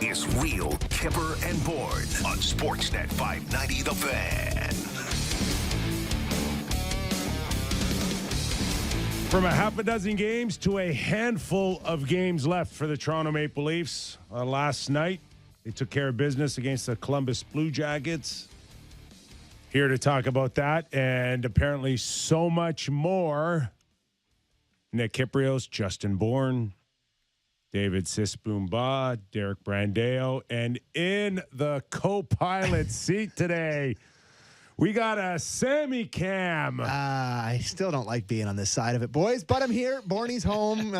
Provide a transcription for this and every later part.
is Real Kyper and Bourne on Sportsnet 590 The Fan. From a half a dozen games to a handful of games left for the Toronto Maple Leafs. Last night, they took care of business against the Columbus Blue Jackets. Here to talk about that and apparently so much more, Nick Kypreos, Justin Bourne, David Sisboomba, Derek Brandeo, and in the co-pilot seat today, we got a Sammy Cam. I still don't like being on this side of it, boys, but I'm here. Borny's home,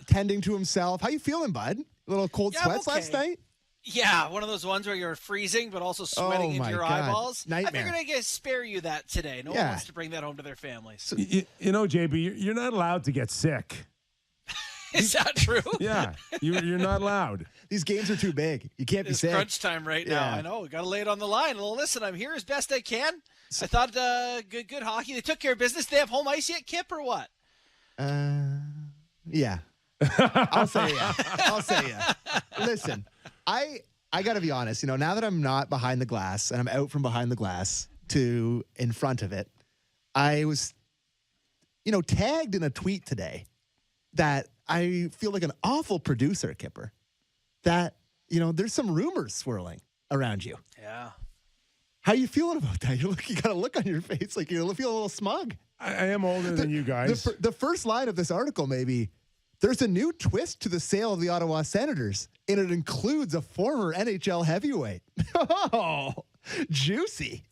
tending to himself. How you feeling, bud? A little cold sweats last night? Yeah, one of those ones where you're freezing but also sweating into your eyeballs. Nightmare. I figured I'd spare you that today. No one wants to bring that home to their families. So, you know, JB, you're not allowed to get sick. Is that true? Yeah, you're not allowed. These games are too big. You can't be sick. It's crunch time right now. I know. We got to lay it on the line. Well, listen, I'm here as best I can. I thought good hockey. They took care of business. They have home ice yet, Kip, or what? Yeah. I'll say yeah. Listen, I got to be honest. You know, now that I'm not behind the glass and I'm out from behind the glass to in front of it, I was, tagged in a tweet today that I feel like an awful producer, Kyper, that, there's some rumors swirling around you. Yeah. How you feeling about that? You got a look on your face like you feel a little smug. I am older than you guys. The first line of this article may be, there's a new twist to the sale of the Ottawa Senators, and it includes a former NHL heavyweight. Oh, juicy.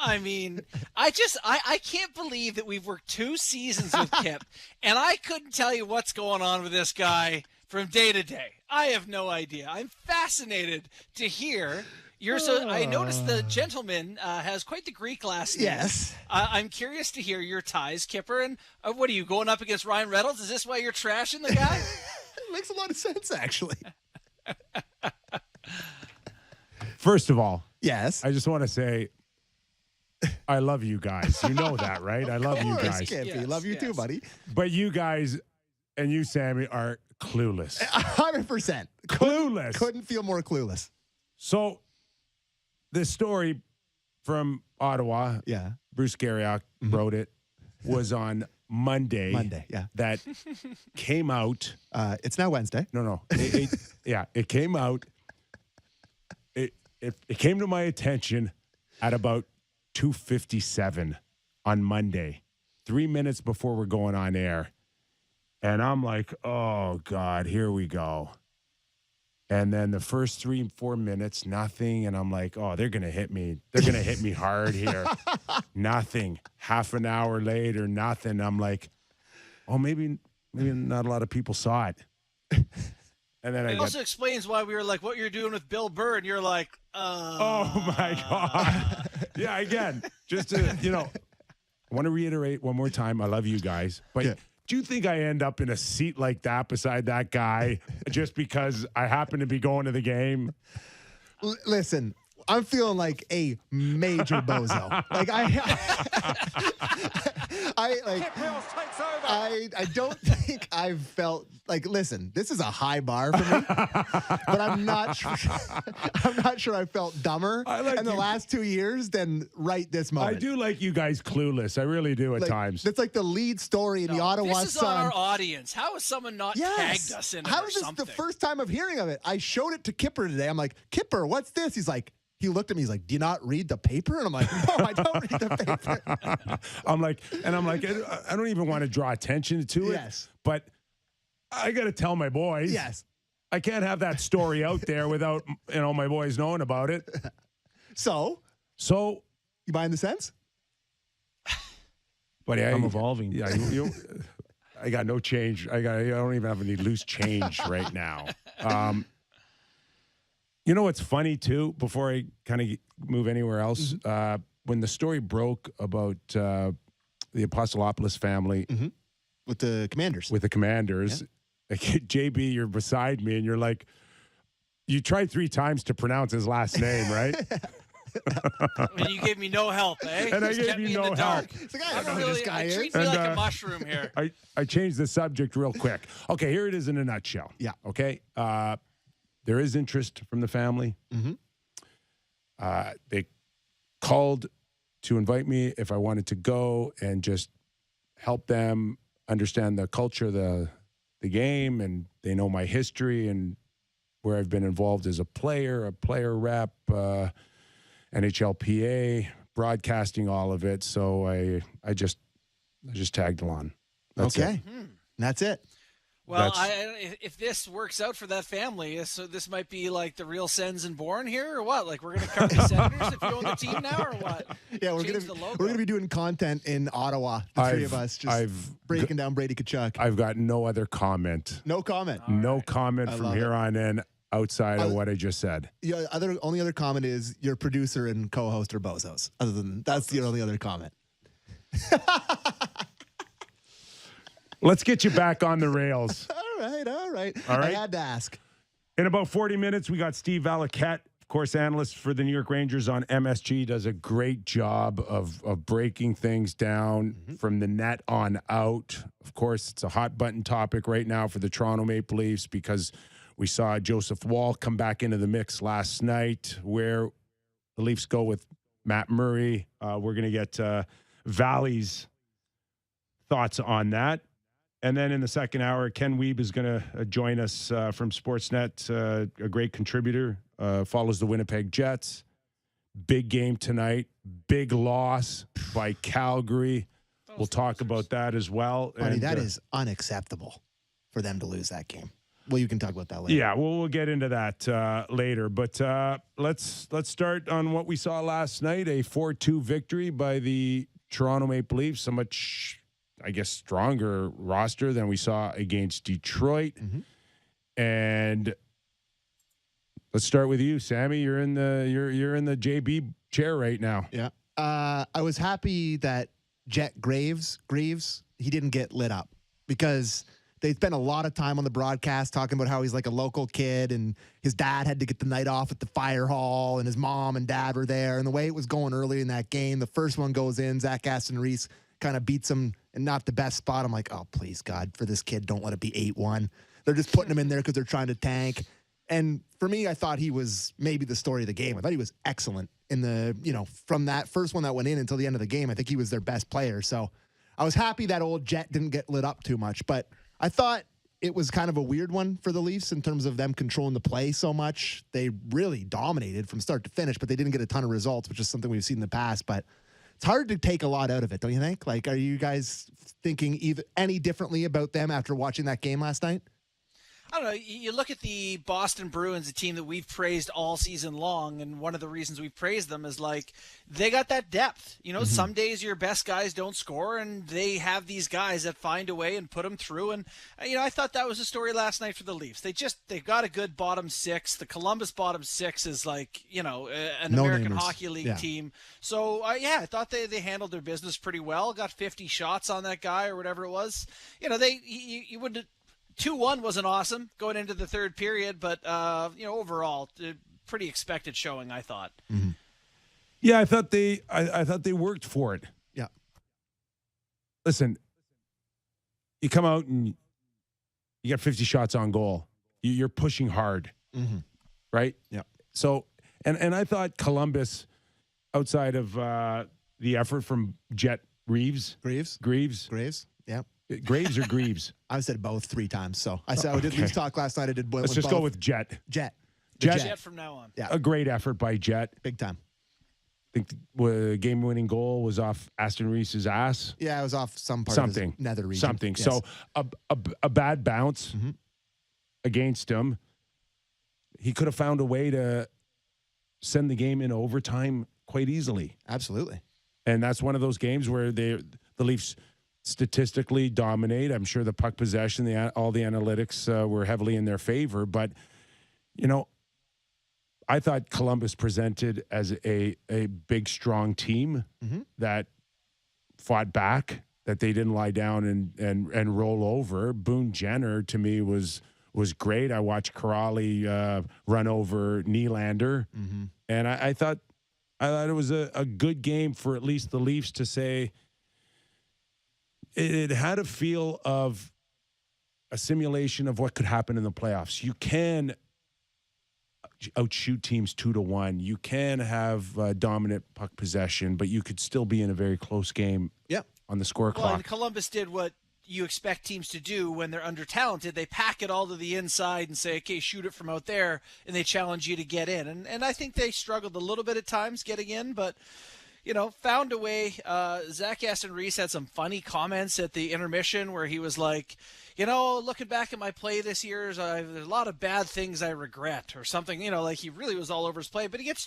I mean, I can't believe that we've worked 2 seasons with Kip, and I couldn't tell you what's going on with this guy from day to day. I have no idea. I'm fascinated to hear. I noticed the gentleman has quite the Greek last name. Yes. I'm curious to hear your ties, Kyper. And what are you, going up against Ryan Reynolds? Is this why you're trashing the guy? It makes a lot of sense, actually. First of all, yes, I just want to say, I love you guys. You know that, right? I love you guys. Yes, love you too, buddy. But you guys and you, Sammy, are clueless. 100%. Clueless. Couldn't feel more clueless. So, this story from Ottawa, Bruce Garriock wrote it, was on Monday. That came out. It's now Wednesday. No. It came out. It came to my attention at about 2:57 on Monday, 3 minutes before we're going on air. And I'm like, oh, God, here we go. And then the first 3-4 minutes, nothing. And I'm like, oh, they're going to hit me. They're going to hit me hard here. Nothing. Half an hour later, nothing. I'm like, oh, maybe not a lot of people saw it. And then it also explains why we were like, what you're doing with Bill Burr. And you're like, oh, my God. Yeah, again, just to, I want to reiterate one more time. I love you guys. But do you think I end up in a seat like that beside that guy just because I happen to be going to the game? Listen, I'm feeling like a major bozo. Like I don't think I've felt like, listen, this is a high bar for me, but I'm not sure I felt dumber in the last 2 years than right this moment. I do like you guys clueless. I really do at times. It's like the lead story in the Ottawa Sun. This is on our audience. How has someone not tagged us in it? How is this the first time of hearing of it? I showed it to Kyper today. I'm like, Kyper, what's this? He's like, he looked at me. He's like, "Do you not read the paper?" And I'm like, "No, I don't read the paper." I'm like, I don't even want to draw attention to it. Yes, but I got to tell my boys. Yes, I can't have that story out there without my boys knowing about it. So you buying the sense? But I'm evolving. Yeah, I got no change. I don't even have any loose change right now. You know what's funny, too, before I kind of move anywhere else? When the story broke about the Apostolopoulos family. With the Commanders. Like, JB, you're beside me, and you're like, you tried 3 times to pronounce his last name, right? And you gave me no help, eh? And I gave you no help. It's like, I don't know who this guy is. Treat me like a mushroom here. I changed the subject real quick. Okay, here it is in a nutshell. Yeah. Okay. there is interest from the family. Mm-hmm. They called to invite me if I wanted to go and just help them understand the culture of the game, and they know my history and where I've been involved as a player rep, NHLPA, broadcasting, all of it. So I just tagged along. That's okay. it. That's it. Well, if this works out for that family, so this might be like the real Sens and Bourne here, or what? Like we're going to cover the Senators if you own the team now, or what? Yeah, we're gonna be doing content in Ottawa. The three of us just breaking down Brady Tkachuk. I've got no other comment. No comment. No comment from here on in outside of what I just said. Yeah. Only other comment is your producer and co-host are bozos. Other than that's the only other comment. Let's get you back on the rails. All right. I had to ask. In about 40 minutes, we got Steve Valiquette, of course, analyst for the New York Rangers on MSG, does a great job of breaking things down from the net on out. Of course, it's a hot button topic right now for the Toronto Maple Leafs because we saw Joseph Woll come back into the mix last night. Where the Leafs go with Matt Murray. We're going to get Valley's thoughts on that. And then in the second hour, Ken Wiebe is going to join us from Sportsnet, a great contributor, follows the Winnipeg Jets. Big game tonight, big loss by Calgary. We'll talk about that as well. Buddy, that is unacceptable for them to lose that game. Well, you can talk about that later. Yeah, we'll get into that later. But let's start on what we saw last night, a 4-2 victory by the Toronto Maple Leafs. So much, I guess, stronger roster than we saw against Detroit. And let's start with you, Sammy. You're in the JB chair right now. Yeah. I was happy that Jet Greaves, he didn't get lit up because they spent a lot of time on the broadcast talking about how he's like a local kid and his dad had to get the night off at the fire hall and his mom and dad were there. And the way it was going early in that game, the first one goes in, Zach Aston-Reese kind of beats him in not the best spot. I'm like, oh, please, God, for this kid, don't let it be 8-1. They're just putting him in there because they're trying to tank. And for me, I thought he was maybe the story of the game. I thought he was excellent in the, from that first one that went in until the end of the game. I think he was their best player. So I was happy that old Jet didn't get lit up too much. But I thought it was kind of a weird one for the Leafs in terms of them controlling the play so much. They really dominated from start to finish, but they didn't get a ton of results, which is something we've seen in the past. But it's hard to take a lot out of it, don't you think? Like, are you guys thinking any differently about them after watching that game last night? I don't know. You look at the Boston Bruins, a team that we've praised all season long, and one of the reasons we praised them is like they got that depth. Some days your best guys don't score, and they have these guys that find a way and put them through. And I thought that was a story last night for the Leafs. They've got a good bottom six. The Columbus bottom six is like an American Hockey League team. So I thought they handled their business pretty well. Got 50 shots on that guy or whatever it was. You wouldn't. 2-1 wasn't awesome going into the third period, but overall, pretty expected showing, I thought. Mm-hmm. Yeah, I thought they worked for it. Yeah. Listen, you come out and you got 50 shots on goal. You're pushing hard, right? Yeah. So, and I thought Columbus, outside of the effort from Jet Greaves. Yeah. Graves or Greaves? I've said both 3 times. So I did Leafs talk last night. I did. Let's just go with Jet. Jet from now on. Yeah. A great effort by Jet. Big time. I think the game-winning goal was off Aston Reese's ass. Yeah, it was off some part of his nether region. Something. Yes. So a bad bounce against him. He could have found a way to send the game in overtime quite easily. Absolutely. And that's one of those games where the Leafs statistically dominate. I'm sure the puck possession, all the analytics were heavily in their favor. But, I thought Columbus presented as a big, strong team that fought back, that they didn't lie down and roll over. Boone Jenner, to me, was great. I watched Corrali run over Nylander. And I thought it was a good game for at least the Leafs to say, it had a feel of a simulation of what could happen in the playoffs. You can outshoot teams 2-1. You can have dominant puck possession, but you could still be in a very close game on the score Well, clock. and Columbus did what you expect teams to do when they're under-talented. They pack it all to the inside and say, okay, shoot it from out there, and they challenge you to get in. And I think they struggled a little bit at times getting in, but, found a way. Zach Aston Reese had some funny comments at the intermission where he was like, looking back at my play this year, there's a lot of bad things I regret or something, like he really was all over his play. But he gets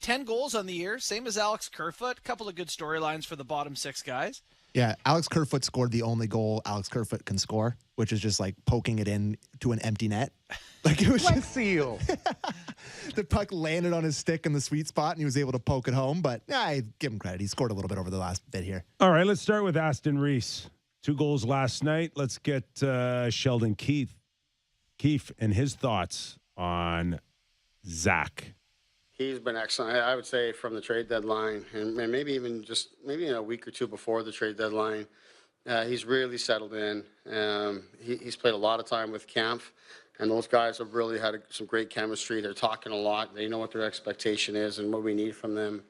10 goals on the year, same as Alex Kerfoot. A couple of good storylines for the bottom six guys. Yeah, Alex Kerfoot scored the only goal Alex Kerfoot can score, which is just like poking it in to an empty net. Like it was just seal. The puck landed on his stick in the sweet spot, and he was able to poke it home. But I give him credit; he scored a little bit over the last bit here. All right, let's start with Aston Reese. 2 goals last night. Let's get Sheldon Keefe and his thoughts on Zach. He's been excellent. I would say from the trade deadline, and maybe even maybe a week or two before the trade deadline, he's really settled in. He's played a lot of time with Kampf, and those guys have really had some great chemistry. They're talking a lot. They know what their expectation is and what we need from them.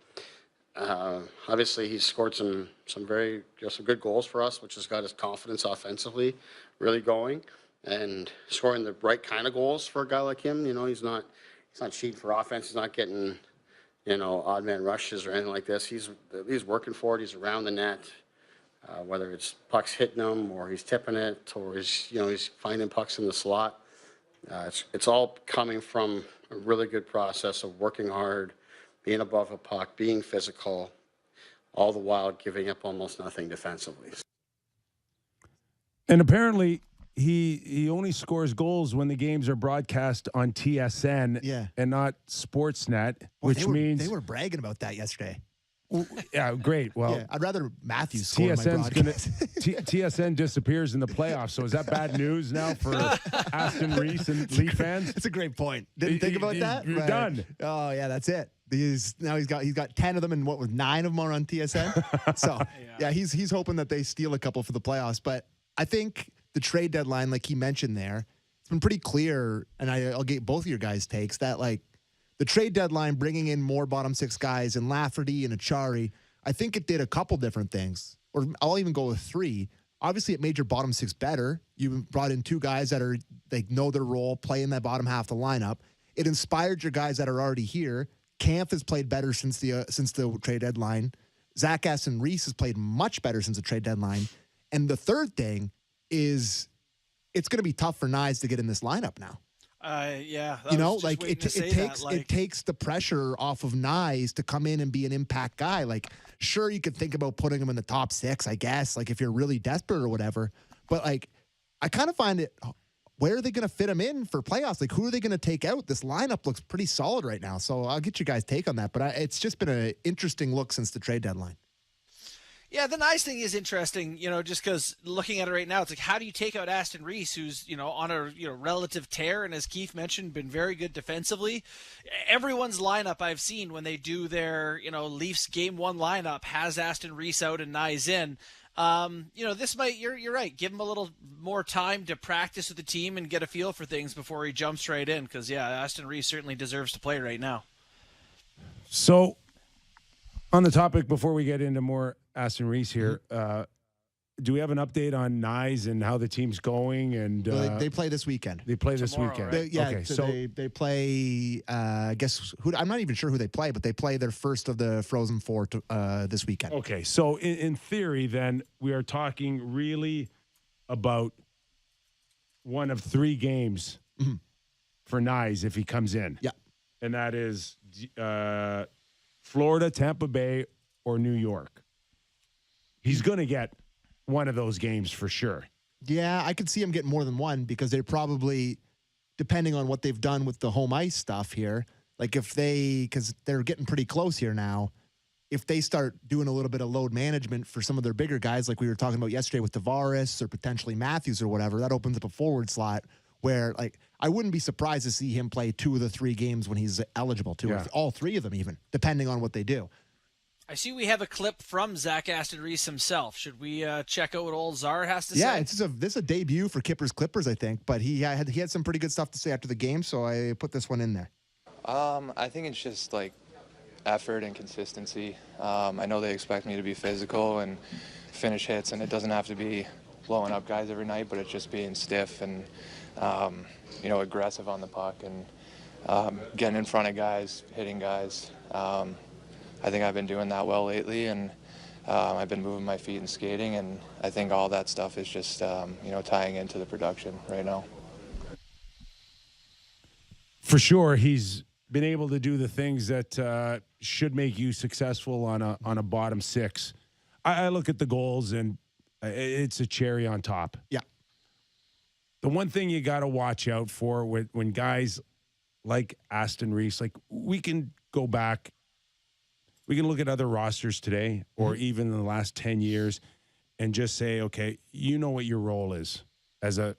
Obviously, he's scored some good goals for us, which has got his confidence offensively really going, and scoring the right kind of goals for a guy like him. He's not cheating for offense. He's not getting, odd man rushes or anything like this. He's working for it. He's around the net, whether it's pucks hitting him or he's tipping it or he's finding pucks in the slot. It's all coming from a really good process of working hard, being above a puck, being physical, all the while giving up almost nothing defensively. And apparently, he only scores goals when the games are broadcast on TSN and not Sportsnet, means they were bragging about that yesterday. Yeah, great. Well, I'd rather Matthews score my broadcast. TSN disappears in the playoffs. So is that bad news now for Aston Reese and Leaf fans? That's a great point. Didn't think about that. You're done. Oh yeah, that's it. He's got 10 of them, and 9 of them are on TSN. So yeah, he's hoping that they steal a couple for the playoffs. But I think the trade deadline, like he mentioned there, it's been pretty clear, and I'll get both of your guys' takes, that like the trade deadline bringing in more bottom six guys and Lafferty and Achari, I think it did a couple different things, or I'll even go with 3. Obviously, it made your bottom six better. You brought in 2 guys that know their role, play in that bottom half of the lineup. It inspired your guys that are already here. Kampf has played better since the trade deadline. Zach Aston Reese has played much better since the trade deadline. And the third thing is it's going to be tough for Nyes to get in this lineup now. It takes the pressure off of Nyes to come in and be an impact guy. Like, sure, you could think about putting him in the top 6, I guess, like if you're really desperate or whatever. But like, I kind of find it, where are they going to fit him in for playoffs? Like, who are they going to take out? This lineup looks pretty solid right now. So I'll get you guys' take on that. But it's just been an interesting look since the trade deadline. Yeah, the nice thing is interesting, just because looking at it right now, it's like, how do you take out Aston Reese, who's, on a relative tear, and as Keith mentioned, been very good defensively. Everyone's lineup I've seen when they do their, Leafs game 1 lineup has Aston Reese out and Nyes in. This might, you're right, give him a little more time to practice with the team and get a feel for things before he jumps right in, because, Aston Reese certainly deserves to play right now. So, on the topic, before we get into more Aston Reese here, do we have an update on Nyes and how the team's going? And they play this weekend. They play this Tomorrow, weekend. right? Okay, so they play. I guess I'm not even sure who they play, but they play their first of the Frozen Four this weekend. Okay, so in theory, then we are talking really about one of 3 games for Nyes if he comes in. Yeah, and that is Florida, Tampa Bay, or New York. He's going to get one of those games for sure. Yeah, I could see him getting more than one because they're probably, depending on what they've done with the home ice stuff here, like because they're getting pretty close here now, if they start doing a little bit of load management for some of their bigger guys, like we were talking about yesterday with Tavares or potentially Matthews or whatever, that opens up a forward slot where, like, I wouldn't be surprised to see him play 2 of the 3 games when he's eligible to, or all 3 of them even, depending on what they do. I see we have a clip from Zach Aston Reese himself. Should we check out what old Czar has to say? Yeah, this is a debut for Kyper's Clippers, I think, but he had some pretty good stuff to say after the game, so I put this one in there. I think it's just like effort and consistency. I know they expect me to be physical and finish hits, and it doesn't have to be blowing up guys every night, but it's just being stiff and, aggressive on the puck and getting in front of guys, hitting guys. I think I've been doing that well lately, and I've been moving my feet and skating, and I think all that stuff is just, tying into the production right now. For sure, he's been able to do the things that should make you successful on a bottom six. I look at the goals, and it's a cherry on top. Yeah. The one thing you got to watch out for when guys like Aston Reese, like we can go back, we can look at other rosters today or even in the last 10 years and just say, okay, you know what your role is as a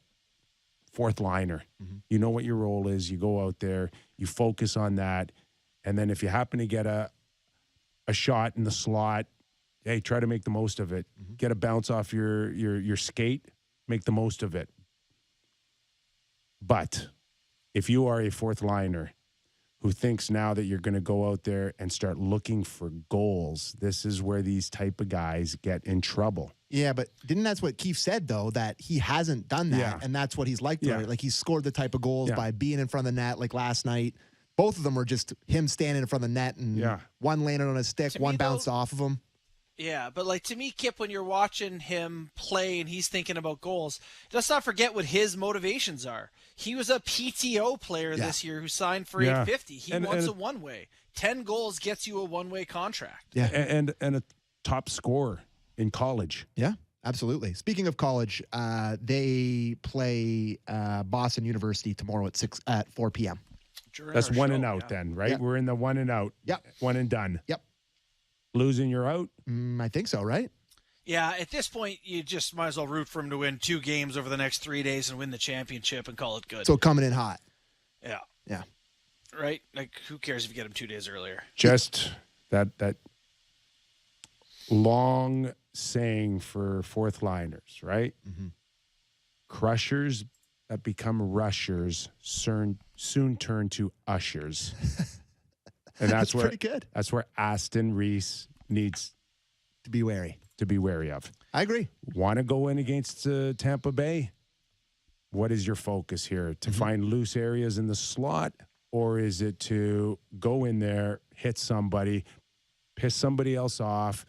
fourth liner. You know what your role is. You go out there, you focus on that. And then if you happen to get a shot in the slot, hey, try to make the most of it. Get a bounce off your skate, make the most of it. But if you are a fourth liner who thinks now that you're going to go out there and start looking for goals, this is where these type of guys get in trouble. Yeah, but didn't that's what Keefe said, though, that he hasn't done that, Yeah. and that's what he's like. Yeah. Like, he's scored the type of goals Yeah. by being in front of the net, like last night. Both of them were just him standing in front of the net, and Yeah. one landed on his stick, To one me, though- bounced off of him. Yeah, but like to me, Kip, when you're watching him play and he's thinking about goals, let's not forget what his motivations are. He was a PTO player this year who signed for Yeah. $850. He And- wants and- a one-way. 10 goals gets you a one-way contract. Yeah. And a top scorer in college. Yeah, absolutely. Speaking of college, they play Boston University tomorrow at 4 p.m. During That's our one show, and out yeah. then, right? Yep. We're in the one and out. Yep. One and done. Yep. Losing, you're out. I think so, right? Yeah, at this point, you just might as well root for him to win 2 games over the next 3 days and win the championship and call it good. So coming in hot. yeah. Yeah. Right? Like, who cares if you get him 2 days earlier? Just that long saying for fourth liners, right? Crushers that become rushers soon turn to ushers. And that's where pretty good. That's where Aston Reese needs To be wary. to be wary of. I agree. Want to go in against Tampa Bay? What is your focus here? To find loose areas in the slot, or is it to go in there, hit somebody, piss somebody else off,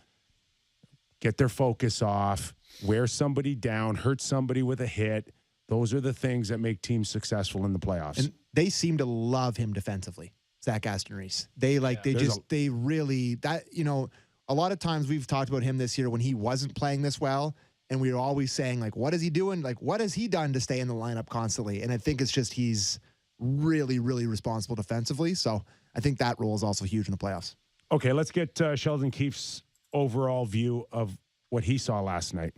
get their focus off, wear somebody down, hurt somebody with a hit? Those are the things that make teams successful in the playoffs. And they seem to love him defensively, Zach Aston Reese. They really, a lot of times we've talked about him this year when he wasn't playing this well, and we were always saying, like, what is he doing? Like, what has he done to stay in the lineup constantly? And I think it's just he's really, really responsible defensively. So I think that role is also huge in the playoffs. Okay, let's get Sheldon Keefe's overall view of what he saw last night.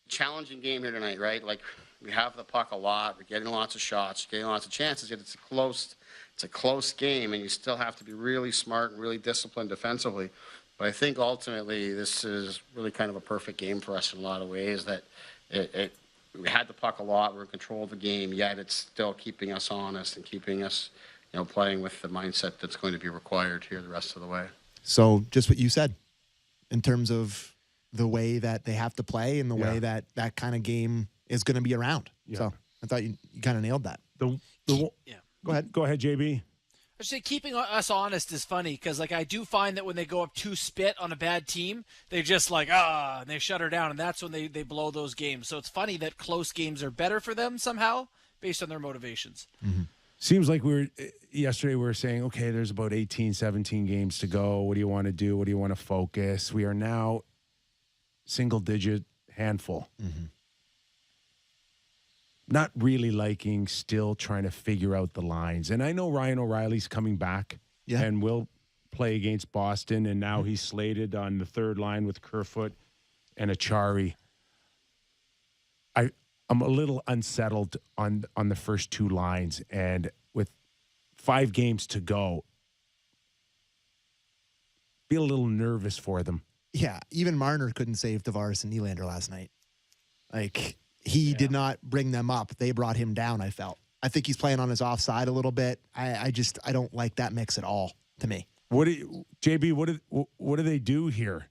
Challenging game here tonight, right? Like, we have the puck a lot. We're getting lots of shots, getting lots of chances. Yet it's a close game, and you still have to be really smart and really disciplined defensively. But I think ultimately this is really kind of a perfect game for us in a lot of ways. That we had the puck a lot. We're in control of the game, yet it's still keeping us honest and keeping us, playing with the mindset that's going to be required here the rest of the way. So just what you said in terms of the way that they have to play and the way that kind of game is going to be around. Yeah. So I thought you kind of nailed that. Yeah. Go ahead, JB. I should say keeping us honest is funny because, like, I do find that when they go up 2 spit on a bad team, they just and they shut her down, and that's when they blow those games. So it's funny that close games are better for them somehow based on their motivations. Seems like yesterday we were saying, okay, there's about 18, 17 games to go. What do you want to do? What do you want to focus? We are now single-digit handful. Not really liking, still trying to figure out the lines. And I know Ryan O'Reilly's coming back and will play against Boston, and now he's slated on the third line with Kerfoot and Achari. I'm a little unsettled on the first 2 lines, and with 5 games to go, feel a little nervous for them. Yeah, even Marner couldn't save Tavares and Nylander last night. Like, he did not bring them up. They brought him down, I felt. I think he's playing on his offside a little bit. I don't like that mix at all to me. JB, what do they do here?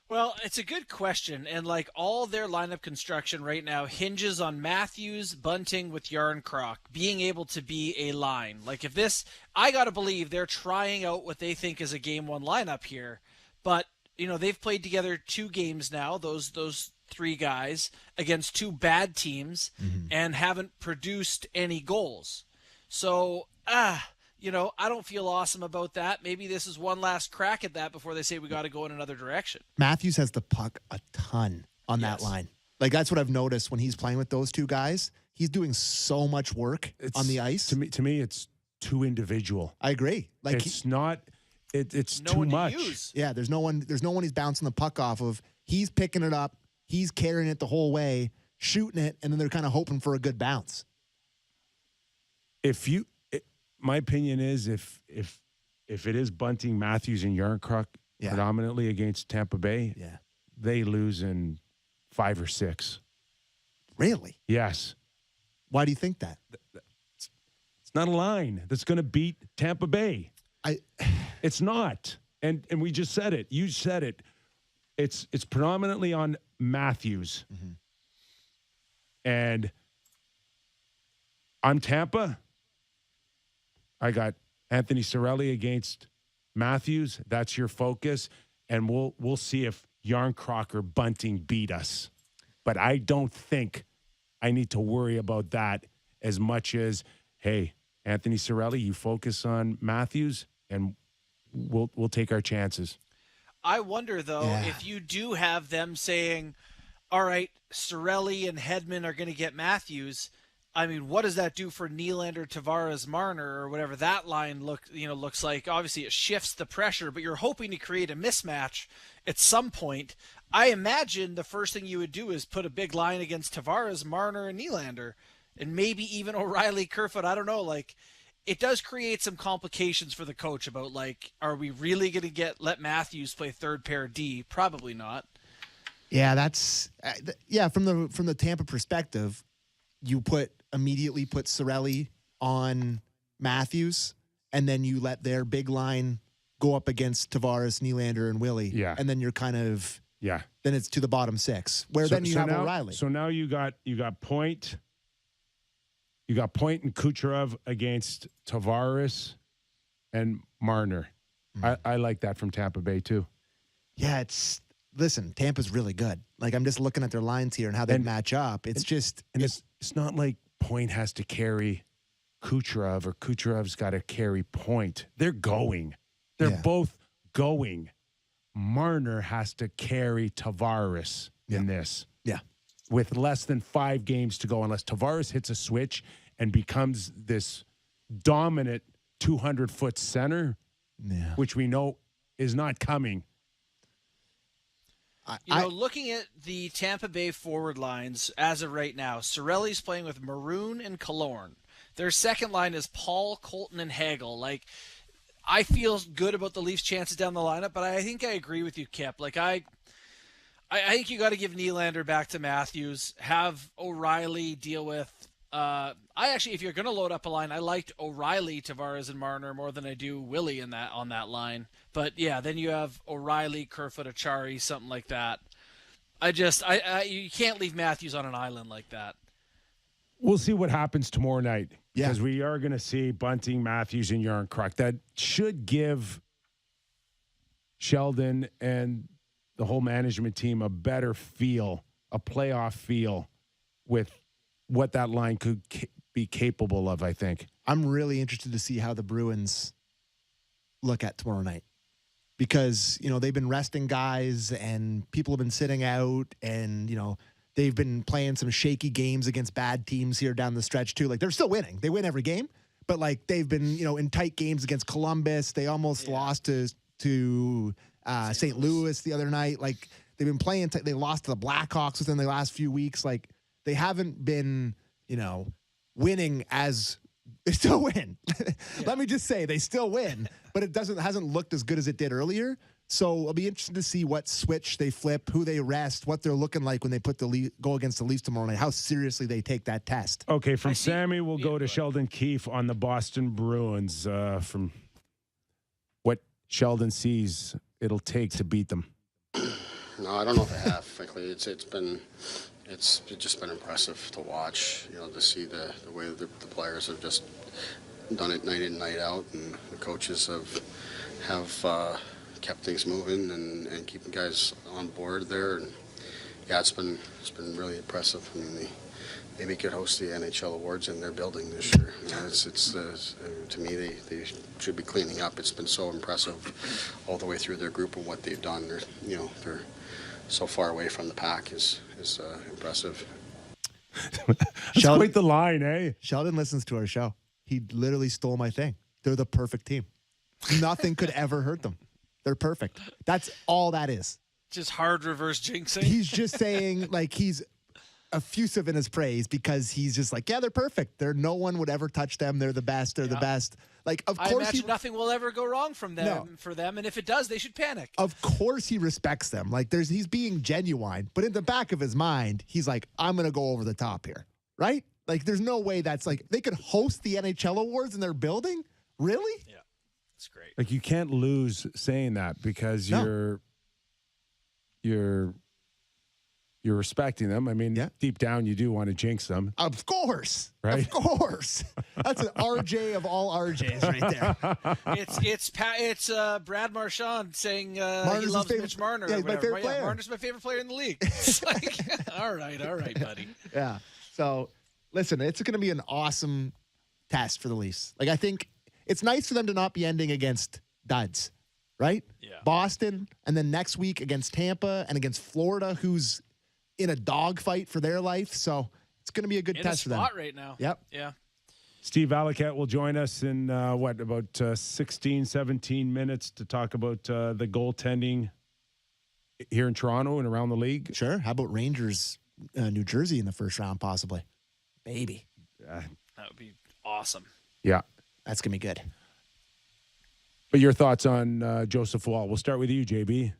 Well, it's a good question, and like all their lineup construction right now hinges on Matthews bunting with Yarncroc being able to be a line. Like if this, I got to believe they're trying out what they think is a game one lineup here, but they've played together 2 games now, those 3 guys against 2 bad teams and haven't produced any goals. So, I don't feel awesome about that. Maybe this is one last crack at that before they say we got to go in another direction. Matthews has the puck a ton on that line. Like that's what I've noticed when he's playing with those 2 guys. He's doing so much work on the ice. To me, it's too individual. I agree. Like it's not. It's no too one much. To use. Yeah, there's no one he's bouncing the puck off of. He's picking it up. He's carrying it the whole way, shooting it, and then they're kind of hoping for a good bounce. My opinion is if it is Bunting, Matthews, and Yarncroc predominantly against Tampa Bay, they lose in 5 or 6. Really? Yes. Why do you think that? It's not a line that's going to beat Tampa Bay. It's not. And we just said it. You said it. It's predominantly on Matthews. Mm-hmm. And on Tampa, I got Anthony Cirelli against Matthews. That's your focus. And we'll see if Yarncroc or Bunting beat us. But I don't think I need to worry about that as much as, hey, Anthony Cirelli, you focus on Matthews and we'll take our chances. I wonder, though, if you do have them saying, all right, Cirelli and Hedman are going to get Matthews. I mean, what does that do for Nylander, Tavares, Marner, or whatever that line looks like? Obviously, it shifts the pressure, but you're hoping to create a mismatch at some point. I imagine the first thing you would do is put a big line against Tavares, Marner, and Nylander, and maybe even O'Reilly, Kerfoot. I don't know. Like, it does create some complications for the coach about, like, are we really going to let Matthews play third pair D? Probably not. Yeah, that's from the Tampa perspective, you immediately put Cirelli on Matthews, and then you let their big line go up against Tavares, Nylander, and Willie. Yeah. And then you're kind of then it's to the bottom 6. Then you have O'Reilly. So now you got Point. You got Point and Kucherov against Tavares and Marner. I like that from Tampa Bay too. Yeah, listen, Tampa's really good. Like I'm just looking at their lines here and how they match up. It's not like Point has to carry Kucherov or Kucherov's got to carry Point. They're going. They're both going. Marner has to carry Tavares in this. Yeah. With less than 5 games to go, unless Tavares hits a switch and becomes this dominant 200-foot center, which we know is not coming. Looking at the Tampa Bay forward lines as of right now, Cirelli's playing with Maroon and Killorn. Their second line is Paul, Colton, and Hagel. Like, I feel good about the Leafs' chances down the lineup, but I think I agree with you, Kip. Like, I think you got to give Nylander back to Matthews, have O'Reilly deal with. If you're going to load up a line, I liked O'Reilly, Tavares, and Marner more than I do Willie on that line. But yeah, then you have O'Reilly, Kerfoot, Achari, something like that. You can't leave Matthews on an island like that. We'll see what happens tomorrow night because we are going to see Bunting, Matthews, and Yarncroc. That should give Sheldon and the whole management team a better feel, a playoff feel with what that line could be capable of, I think. I'm really interested to see how the Bruins look at tomorrow night because, they've been resting guys and people have been sitting out and, they've been playing some shaky games against bad teams here down the stretch too. Like they're still winning. They win every game, but like they've been, in tight games against Columbus. They almost lost to St. Louis the other night. Like they've been playing. They lost to the Blackhawks within the last few weeks. Like they haven't been, winning as they still win. Let me just say they still win, but hasn't looked as good as it did earlier. So it'll be interesting to see what switch they flip, who they rest, what they're looking like when they put go against the Leafs tomorrow night, how seriously they take that test. Okay, from Sammy, we'll go to Sheldon Keefe on the Boston Bruins. From what Sheldon sees it'll take to beat them. No, I don't know if they have. Frankly, it's just been impressive to watch. To see the way the players have just done it night in, night out, and the coaches have kept things moving and keeping guys on board there. And yeah, it's been really impressive. I mean, they maybe could host the NHL awards in their building this year. To me, they should be cleaning up. It's been so impressive all the way through their group and what they've done. They're so far away from the pack is impressive. That's quite the line, eh? Sheldon listens to our show. He literally stole my thing. They're the perfect team. Nothing could ever hurt them. They're perfect. That's all that is. Just hard reverse jinxing. He's just saying, like, he's effusive in his praise because he's just like, yeah, they're perfect. No one would ever touch them. They're the best. They're the best. Like, of I course, imagine nothing will ever go wrong for them, and if it does, they should panic. Of course, he respects them. Like, he's being genuine, but in the back of his mind, he's like, I'm gonna go over the top here, right? Like, there's no way that's like they could host the NHL awards in their building. Really? Yeah, it's great. Like, you can't lose saying that because you're respecting them. I mean, deep down, you do want to jinx them. Of course. Right? Of course. That's an RJ of all RJs right there. It's Brad Marchand saying he Marner's loves Mitch Marner. Yeah, he's my favorite player. Marner's my favorite player in the league. It's like, all right, buddy. Yeah. So, listen, it's going to be an awesome test for the Leafs. Like, I think it's nice for them to not be ending against duds, right? Yeah. Boston, and then next week against Tampa and against Florida, who's in a dogfight for their life. So it's going to be a good test for them. Right now. Yep. Yeah. Steve Allicat will join us in, about 16, 17 minutes to talk about the goaltending here in Toronto and around the league. Sure. How about Rangers, New Jersey in the first round, possibly? Maybe. That would be awesome. Yeah. That's going to be good. But your thoughts on Joseph Woll? We'll start with you, JB.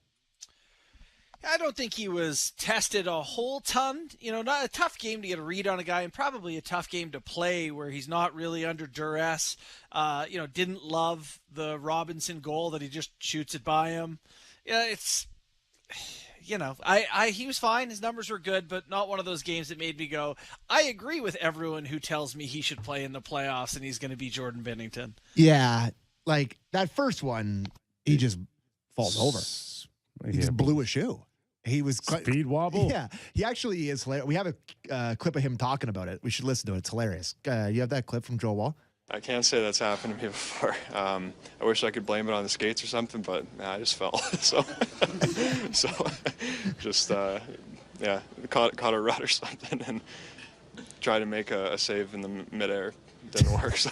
I don't think he was tested a whole ton. Not a tough game to get a read on a guy, and probably a tough game to play where he's not really under duress. Didn't love the Robinson goal that he just shoots it by him. Yeah, it's, he was fine. His numbers were good, but not one of those games that made me go, I agree with everyone who tells me he should play in the playoffs and he's going to be Jordan Binnington. Yeah. Like that first one, he just falls over. He just blew a shoe. He was speed wobble. Yeah, he actually is hilarious. We have a clip of him talking about it. We should listen to it. It's hilarious. You have that clip from Joe Woll? I can't say that's happened to me before. I wish I could blame it on the skates or something, but I just fell. so just caught a rut or something and tried to make a save in the midair. Didn't work. So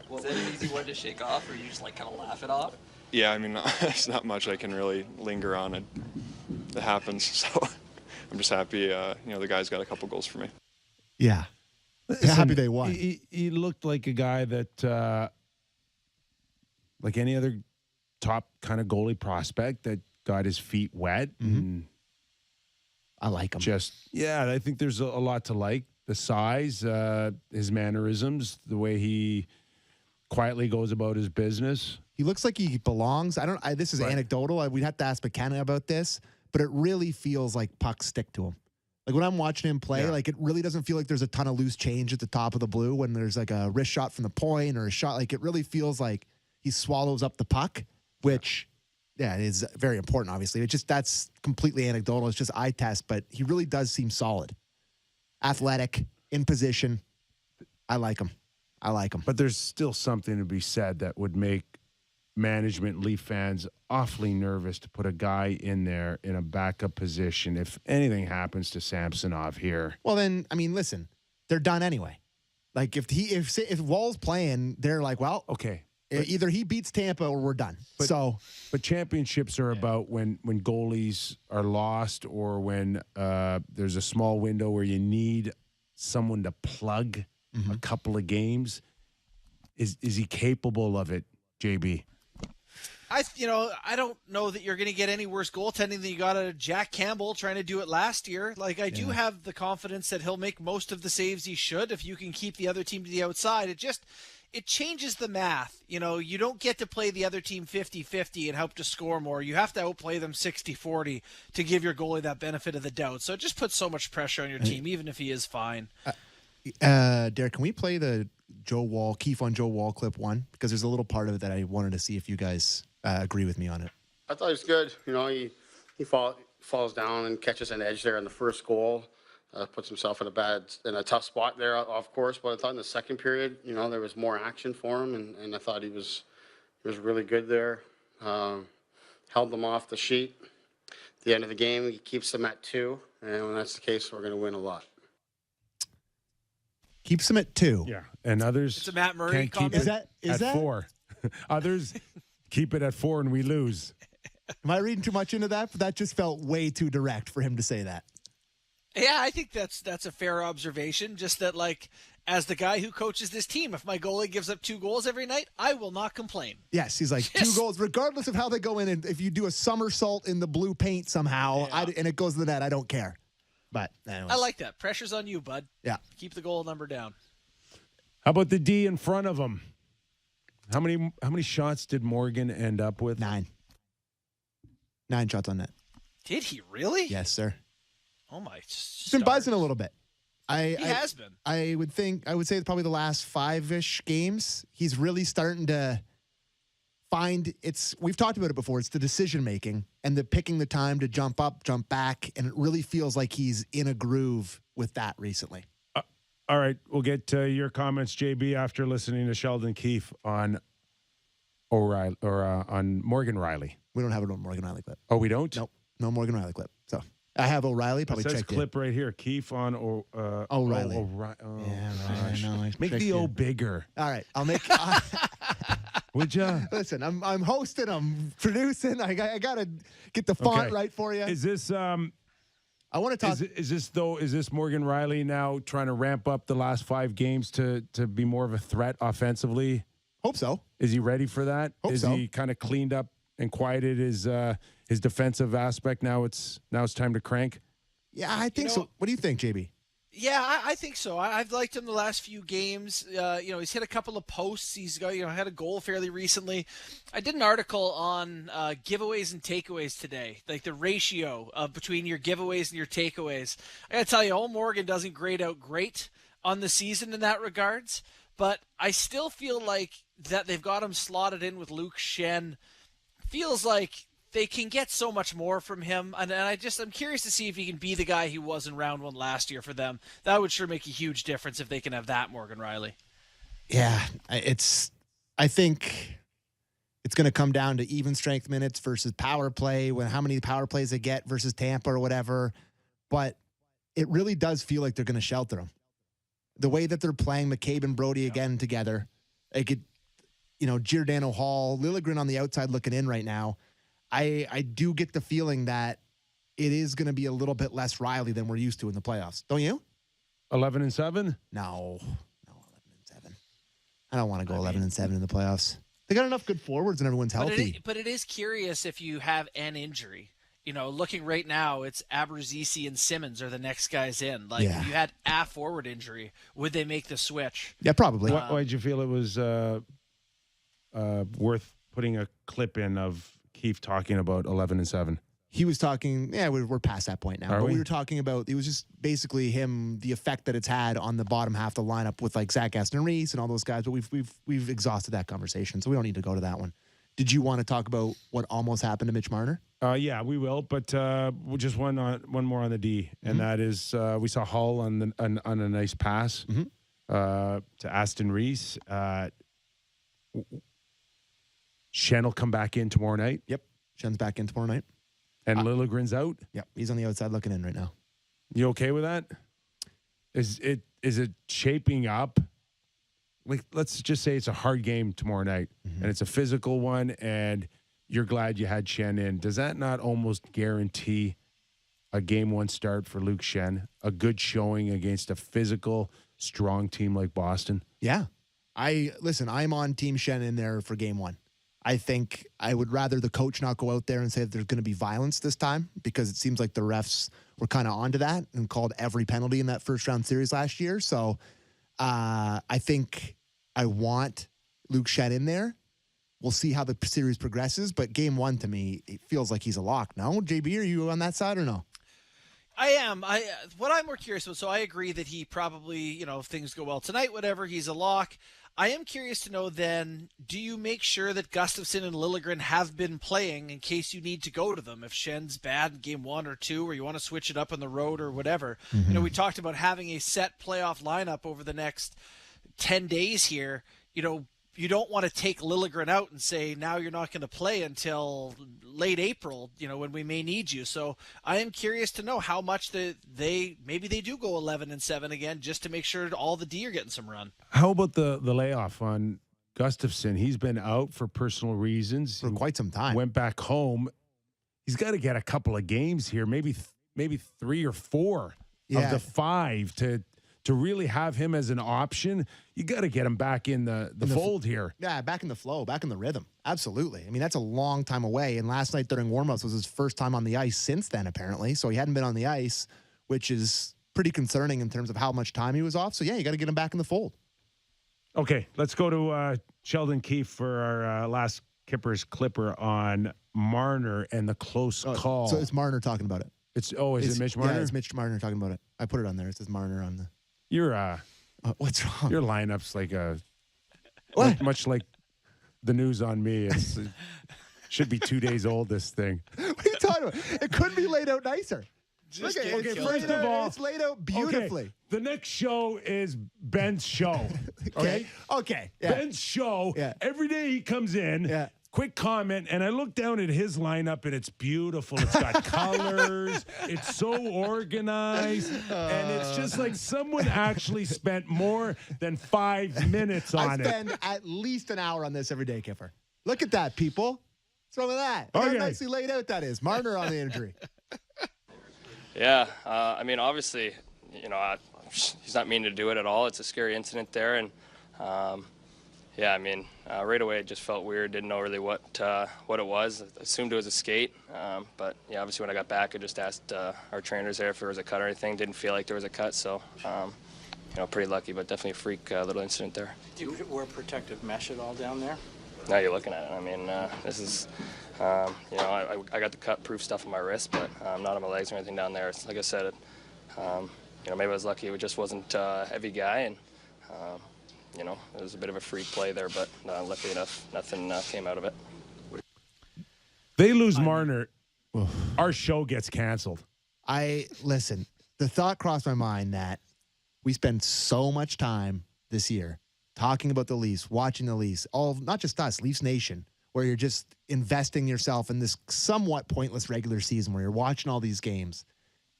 was it an easy one to shake off, or you just kind of laugh it off? Yeah, I mean, there's not much I can really linger on. It happens, so I'm just happy. The guy's got a couple goals for me. Yeah, happy they won. He looked like a guy that, like any other top kind of goalie prospect, that got his feet wet. Mm-hmm. And I like him. I think there's a lot to like. The size, his mannerisms, the way he quietly goes about his business. He looks like he belongs. This is anecdotal. We'd have to ask McKenna about this, but it really feels like pucks stick to him. Like when I'm watching him play, like it really doesn't feel like there's a ton of loose change at the top of the blue when there's like a wrist shot from the point or a shot. Like it really feels like he swallows up the puck, which, is very important, obviously. It's just, that's completely anecdotal. It's just eye test, but he really does seem solid. Athletic, in position. I like him. But there's still something to be said that would make management, Leaf fans, awfully nervous to put a guy in there in a backup position if anything happens to Samsonov here. Well, then, I mean, listen, they're done anyway. Like if Woll's playing, they're like, well, okay, either he beats Tampa or we're done. But championships are about when goalies are lost or when there's a small window where you need someone to plug a couple of games. Is he capable of it, JB? I don't know that you're going to get any worse goaltending than you got out of Jack Campbell trying to do it last year. Like, I do have the confidence that he'll make most of the saves he should if you can keep the other team to the outside. It changes the math. You don't get to play the other team 50-50 and hope to score more. You have to outplay them 60-40 to give your goalie that benefit of the doubt. So it just puts so much pressure on your team, even if he is fine. Derek, can we play the Keefe on Joe Wall clip one? Because there's a little part of it that I wanted to see if you guys agree with me on it. I thought he was good. He falls down and catches an edge there in the first goal. Puts himself in a tough spot there, of course. But I thought in the second period, there was more action for him, and I thought he was really good there. Held them off the sheet. At the end of the game, he keeps them at 2, and when that's the case, we're going to win a lot. Keeps them at 2. Yeah, and others It's a Matt Murray can't keep comment. it at 4. Others keep it at 4 and we lose. Am I reading too much into that? That just felt way too direct for him to say that. Yeah, I think that's a fair observation. Just that, like, as the guy who coaches this team, if my goalie gives up 2 goals every night, I will not complain. Yes, he's like 2 goals, regardless of how they go in. And if you do a somersault in the blue paint somehow, and it goes to the net, I don't care. But anyways. I like that. Pressure's on you, bud. Yeah. Keep the goal number down. How about the D in front of him? How many shots did Morgan end up with? 9. 9 shots on net. Did he really? Yes, sir. Oh my! He's been buzzing a little bit. He has been. I would say probably the last 5-ish games, he's really starting to find we've talked about it before. It's the decision making and the picking the time to jump up, jump back. And it really feels like he's in a groove with that recently. All right. We'll get your comments, JB, after listening to Sheldon Keefe on O'Reilly or on Morgan Riley. We don't have a Morgan Riley clip. Oh, we don't? Nope. No Morgan Riley clip. So I have O'Reilly. Probably it says checked clip right here. Keefe on O'Reilly. Yeah, I know. Make the O bigger. All right. I'll make Would you? Listen, I'm hosting, I'm producing. I gotta get the font right for you. Is this I want to talk. Is this Morgan Riley now trying to ramp up the last 5 games to be more of a threat offensively? Hope so. Is he ready for that? Is he kind of cleaned up and quieted his defensive aspect? Now it's time to crank. Yeah, I think so. What do you think, JB? Yeah, I think so. I've liked him the last few games. He's hit a couple of posts. He's got, had a goal fairly recently. I did an article on giveaways and takeaways today, like the ratio between your giveaways and your takeaways. I got to tell you, Old Morgan doesn't grade out great on the season in that regards, but I still feel like that they've got him slotted in with Luke Schenn. Feels like they can get so much more from him, and I'm curious to see if he can be the guy he was in round 1 last year for them. That would sure make a huge difference if they can have that Morgan Riley. Yeah, I think it's going to come down to even strength minutes versus power play, how many power plays they get versus Tampa or whatever. But it really does feel like they're going to shelter him. The way that they're playing McCabe and Brody again together, Giordano Hall, Liljegren on the outside looking in right now. I do get the feeling that it is going to be a little bit less Riley than we're used to in the playoffs. Don't you? 11-7? No, 11-7. I don't want to go 11-7 in the playoffs. They got enough good forwards and everyone's healthy. But it is curious if you have an injury. Looking right now, it's Abruzzese and Simmons are the next guys in. If you had a forward injury, would they make the switch? Yeah, probably. Why did you feel it was worth putting a clip in of Keefe talking about 11-7? He was talking, we're past that point now. We were talking about, it was just basically him, the effect that it's had on the bottom half of the lineup with like Zach Aston-Reese and all those guys. But we've exhausted that conversation, so we don't need to go to that one. Did you want to talk about what almost happened to Mitch Marner? Yeah, we will. But just one more on the D, and that is we saw Hull on a nice pass to Aston-Reese. Shen will come back in tomorrow night. Yep, Shen's back in tomorrow night. And Liljegren's out. Yep, he's on the outside looking in right now. You okay with that? Is it shaping up? Like, let's just say it's a hard game tomorrow night, and it's a physical one, and you're glad you had Shen in. Does that not almost guarantee a game 1 start for Luke Shen? A good showing against a physical, strong team like Boston? Yeah. I'm on Team Shen in there for game 1. I think I would rather the coach not go out there and say that there's going to be violence this time, because it seems like the refs were kind of onto that and called every penalty in that first round series last year. So I think I want Luke Shed in there. We'll see how the series progresses, but game one to me, it feels like he's a lock. No, JB, are you on that side or no? I am. What I'm more curious about, so I agree that he probably, if things go well tonight, whatever, he's a lock. I am curious to know then, do you make sure that Gustafsson and Liljegren have been playing in case you need to go to them? If Schen's bad in game 1 or 2, or you want to switch it up on the road or whatever. Mm-hmm. We talked about having a set playoff lineup over the next 10 days here. You don't want to take Liljegren out and say, now you're not going to play until late April, when we may need you. So I am curious to know how much maybe they do go 11-7 again, just to make sure all the D are getting some run. How about the layoff on Gustafsson? He's been out for personal reasons. For quite some time. Went back home. He's got to get a couple of games here, maybe 3 or 4 of the 5 to really have him as an option. You got to get him back in the fold here. Yeah, back in the flow, back in the rhythm. Absolutely. I mean, that's a long time away. And last night during warmups was his first time on the ice since then, apparently. So he hadn't been on the ice, which is pretty concerning in terms of how much time he was off. So, yeah, you got to get him back in the fold. Okay, let's go to Sheldon Keefe for our last Kyper's Clipper on Marner and the close call. So it's Marner talking about it. Is it Mitch Marner? Yeah, it's Mitch Marner talking about it. I put it on there. It says Marner on the... What's wrong? Your lineup's like much like the news on me. It should be 2 days old, this thing. What are you talking about? It couldn't be laid out nicer. First of all, it's laid out beautifully. Okay, the next show is Ben's show. Okay. Yeah. Ben's show. Yeah. Every day he comes in. Yeah. Quick comment, and I look down at his lineup, and it's beautiful. It's got colors. It's so organized, and it's just like someone actually spent more than 5 minutes on it. I spend at least an hour on this every day, Kyper. Look at that, people. What's wrong with that? Look Okay. how nicely laid out that is. Marner on the injury. Yeah, obviously, he's not meaning to do it at all. It's a scary incident there, and right away it just felt weird. Didn't know really what it was. I assumed it was a skate, but yeah, obviously when I got back, I just asked our trainers there if there was a cut or anything. Didn't feel like there was a cut, so pretty lucky, but definitely a freak little incident there. Do you wear protective mesh at all down there? Now you're looking at it. I mean, this is, I got the cut-proof stuff on my wrist, but not on my legs or anything down there. It's, like I said, maybe I was lucky. It just wasn't a heavy guy, and it was a bit of a freak play there, but luckily enough, nothing came out of it. They lose Marner, our show gets canceled. Listen, the thought crossed my mind that we spend so much time this year talking about the Leafs, watching the Leafs, not just us, Leafs Nation, where you're just investing yourself in this somewhat pointless regular season where you're watching all these games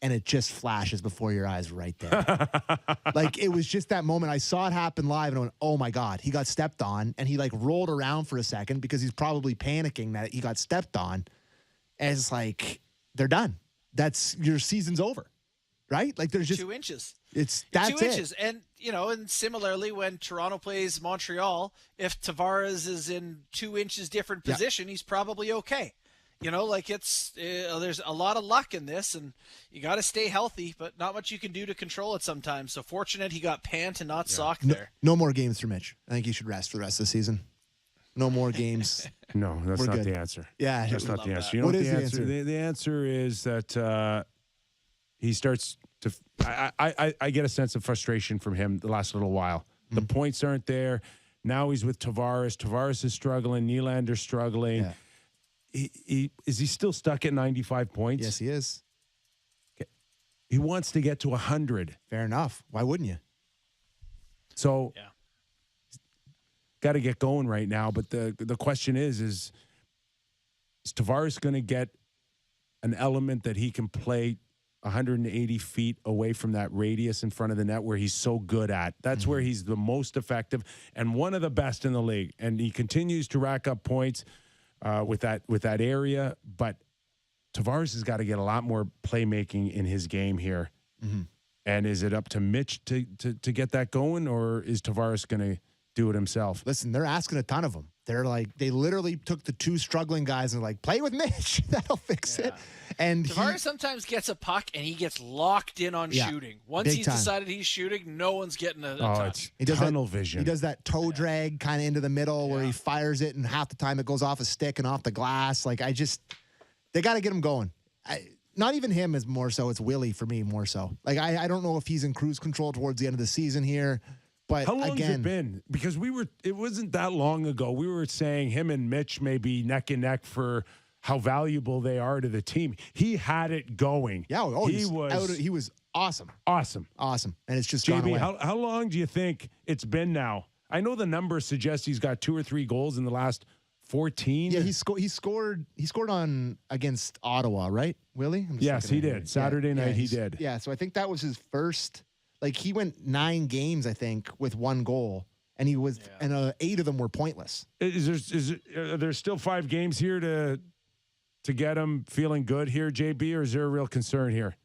and it just flashes before your eyes right there. Like, it was just that moment. I saw it happen live and I went, oh my God, he got stepped on, and he rolled around for a second because he's probably panicking that he got stepped on. And it's like, they're done. Your season's over. Right? Like, there's just 2 inches. That's 2 inches. And, and similarly, when Toronto plays Montreal, if Tavares is in 2 inches different position, he's probably okay. There's a lot of luck in this, and you got to stay healthy, but not much you can do to control it sometimes. So fortunate he got pant and not socked there. No more games for Mitch. I think he should rest for the rest of the season. No more games. No, that's We're not good. the answer. Yeah. That's not the answer. You know What what is the the answer? answer? The answer is that he starts to. I get a sense of frustration from him the last little while. The points aren't there. Now he's with Tavares. Tavares is struggling. Nylander's struggling. Yeah. Is he still stuck at 95 points? Yes, he is. Okay. He wants to get to 100. Fair enough. Why wouldn't you? So, got to get going right now. But the question is Tavares going to get an element that he can play 180 feet away from that radius in front of the net where he's so good at? That's where he's the most effective and one of the best in the league. And he continues to rack up points with that area. But Tavares has got to get a lot more playmaking in his game here. Mm-hmm. And is it up to Mitch to get that going, or is Tavares going to do it himself? Listen, they're asking a ton of him. They're like, they literally took the two struggling guys and like, play with Mitch. That'll fix it. And Tavares sometimes gets a puck and he gets locked in on shooting. Once he's decided he's shooting, no one's getting a touch. It's tunnel vision. He does that toe drag kind of into the middle where he fires it, and half the time it goes off a stick and off the glass. Like, they got to get him going. Not even him is more so. It's Willie for me more so. Like, I don't know if he's in cruise control towards the end of the season here. But how long has it been? Because it wasn't that long ago. We were saying him and Mitch may be neck and neck for how valuable they are to the team. He had it going. Yeah, he was awesome. Awesome. And it's just JB, gone away. how long do you think it's been now? I know the numbers suggest he's got 2 or 3 goals in the last 14. Yeah, he scored on against Ottawa, right, Willie? Yes, he did. Saturday night he did. Yeah, so I think that was his first. Like, he went 9 games, I think, with 1 goal, and he was, and 8 of them were pointless. Are there still 5 games here to get him feeling good here, JB, or is there a real concern here?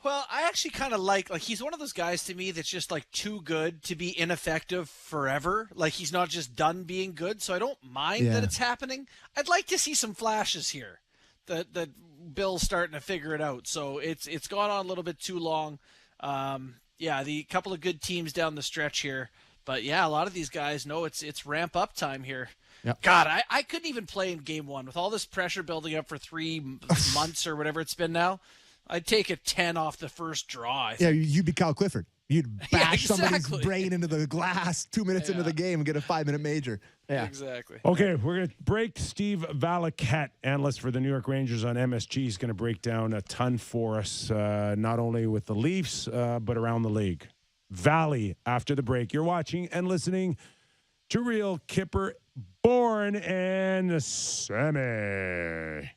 Well, I actually kind of like he's one of those guys to me that's just like too good to be ineffective forever. Like, he's not just done being good, so I don't mind that it's happening. I'd like to see some flashes here that Bill's starting to figure it out. So it's gone on a little bit too long. The couple of good teams down the stretch here, but a lot of these guys know it's ramp up time here. Yep. God, I couldn't even play in game 1 with all this pressure building up for 3 months or whatever it's been now. I'd take a 10 off the first draw. Yeah, you'd be Cal Clifford. You'd bash somebody's exactly. brain into the glass 2 minutes into the game and get a 5-minute major. Yeah, exactly. Okay, we're going to break. Steve Valiquette, analyst for the New York Rangers on MSG, is going to break down a ton for us, not only with the Leafs, but around the league. Valley, after the break. You're watching and listening to Real Kyper Bourne and Sammy.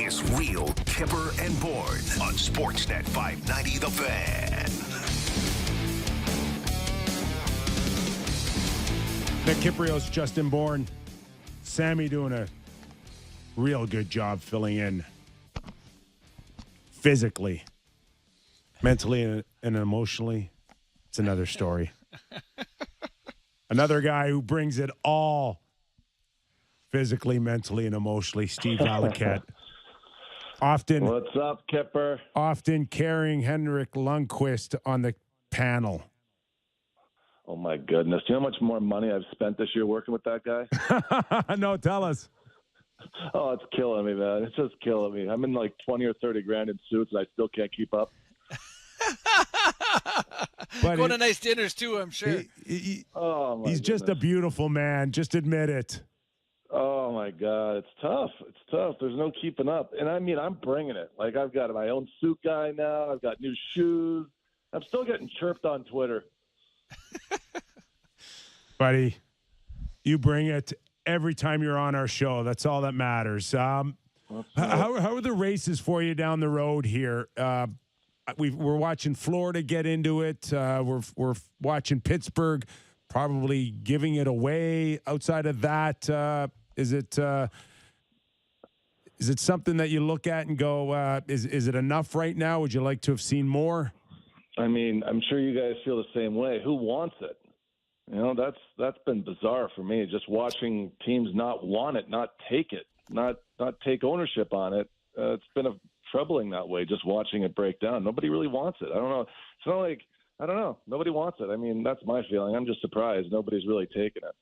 is Real Kyper and Bourne on Sportsnet 590 The Fan. Nick Kypreos, Justin Bourne, Sammy doing a real good job filling in physically, mentally, and emotionally. It's another story. Another guy who brings it all physically, mentally, and emotionally, Steve Valiquette. What's up, Kyper? Often carrying Henrik Lundqvist on the panel. Oh, my goodness. Do you know how much more money I've spent this year working with that guy? No, tell us. Oh, it's killing me, man. It's just killing me. I'm in like 20 or 30 grand in suits, and I still can't keep up. But Going to nice dinners, too, I'm sure. He's just a beautiful man. Just admit it. Oh, my God. It's tough. It's tough. There's no keeping up. And, I mean, I'm bringing it. Like, I've got my own suit guy now. I've got new shoes. I'm still getting chirped on Twitter. Buddy, you bring it every time you're on our show. That's all that matters. How are the races for you down the road here? We're watching Florida get into it. We're watching Pittsburgh probably giving it away. Outside of that, is it something that you look at and go, is it enough right now? Would you like to have seen more? I mean, I'm sure you guys feel the same way. Who wants it? You know, that's been bizarre for me, just watching teams not want it, not take it, not take ownership on it. It's been troubling that way, just watching it break down. Nobody really wants it. I don't know. It's not like, I don't know. Nobody wants it. I mean, that's my feeling. I'm just surprised nobody's really taken it.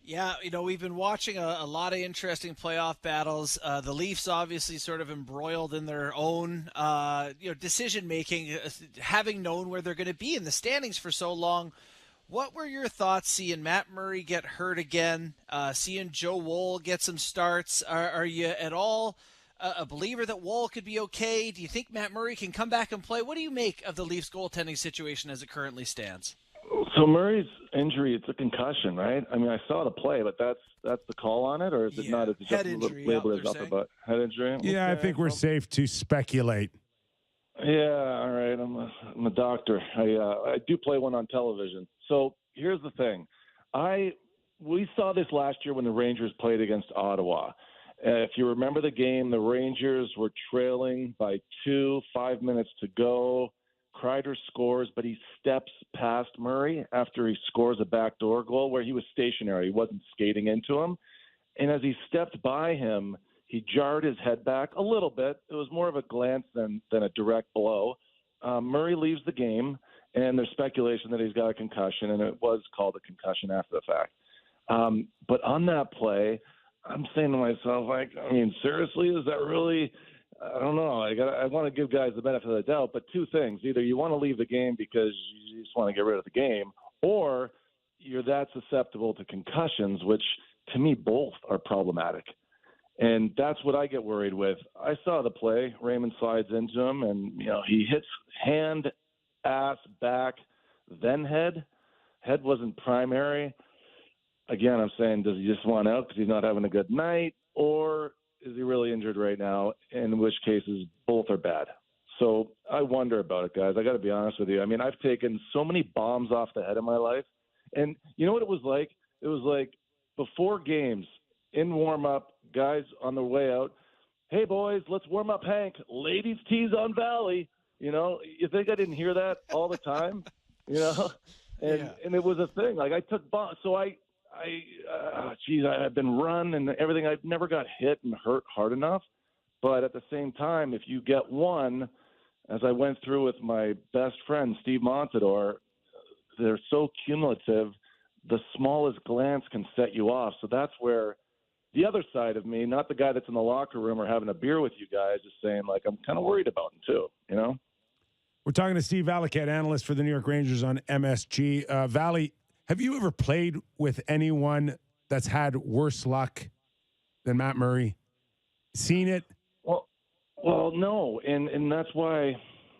Yeah, we've been watching a lot of interesting playoff battles. The Leafs obviously sort of embroiled in their own, decision-making, having known where they're going to be in the standings for so long. What were your thoughts seeing Matt Murray get hurt again, seeing Joe Woll get some starts? Are you at all a believer that Woll could be okay? Do you think Matt Murray can come back and play? What do you make of the Leafs goaltending situation as it currently stands? So Murray's injury, it's a concussion, right? I mean, I saw the play, but that's the call on it, or is it not? Is it head just injury, labeled as upper butt? Head injury? Yeah, Okay. I think we're safe to speculate. Yeah, all right. I'm a doctor. I do play one on television. So here's the thing. We saw this last year when the Rangers played against Ottawa. If you remember the game, the Rangers were trailing by 5 minutes to go. Kreider scores, but he steps past Murray after he scores a backdoor goal where he was stationary. He wasn't skating into him. And as he stepped by him, he jarred his head back a little bit. It was more of a glance than a direct blow. Murray leaves the game, and there's speculation that he's got a concussion, and it was called a concussion after the fact. But on that play, I'm saying to myself, seriously, is that really – I don't know. I want to give guys the benefit of the doubt, but two things. Either you want to leave the game because you just want to get rid of the game, or you're that susceptible to concussions, which to me both are problematic. And that's what I get worried with. I saw the play. Raymond slides into him, and he hits hand, ass, back, then head. Head wasn't primary. Again, I'm saying, does he just want out because he's not having a good night, or is he really injured right now? In which cases, both are bad. So I wonder about it, guys. I got to be honest with you. I mean, I've taken so many bombs off the head in my life. And you know what it was like? It was like before games, in warm-up, guys on the way out, hey, boys, let's warm up Hank. Ladies' tees on Valley. You think I didn't hear that all the time? And it was a thing. Like, I took bombs. So I've been run and everything. I've never got hit and hurt hard enough. But at the same time, if you get one, as I went through with my best friend, Steve Montador, they're so cumulative, the smallest glance can set you off. So that's where the other side of me, not the guy that's in the locker room or having a beer with you guys, is saying, I'm kind of worried about him too, We're talking to Steve Valiquette, analyst for the New York Rangers on MSG. Valley, have you ever played with anyone that's had worse luck than Matt Murray? Seen it? Well, no, and that's why.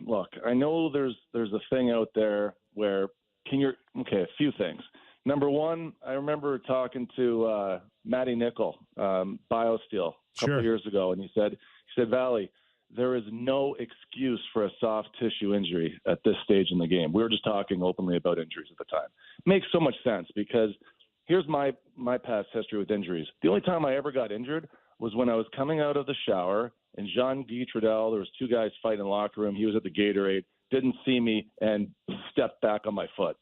Look, I know there's a thing out there where a few things. Number one, I remember talking to Matty Nickel, BioSteel, a couple Sure. of years ago, and he said, Valley, there is no excuse for a soft tissue injury at this stage in the game. We were just talking openly about injuries at the time. Makes so much sense because here's my past history with injuries. The only time I ever got injured was when I was coming out of the shower and Jean-Guy Trudel, there was two guys fighting in the locker room. He was at the Gatorade, didn't see me, and stepped back on my foot.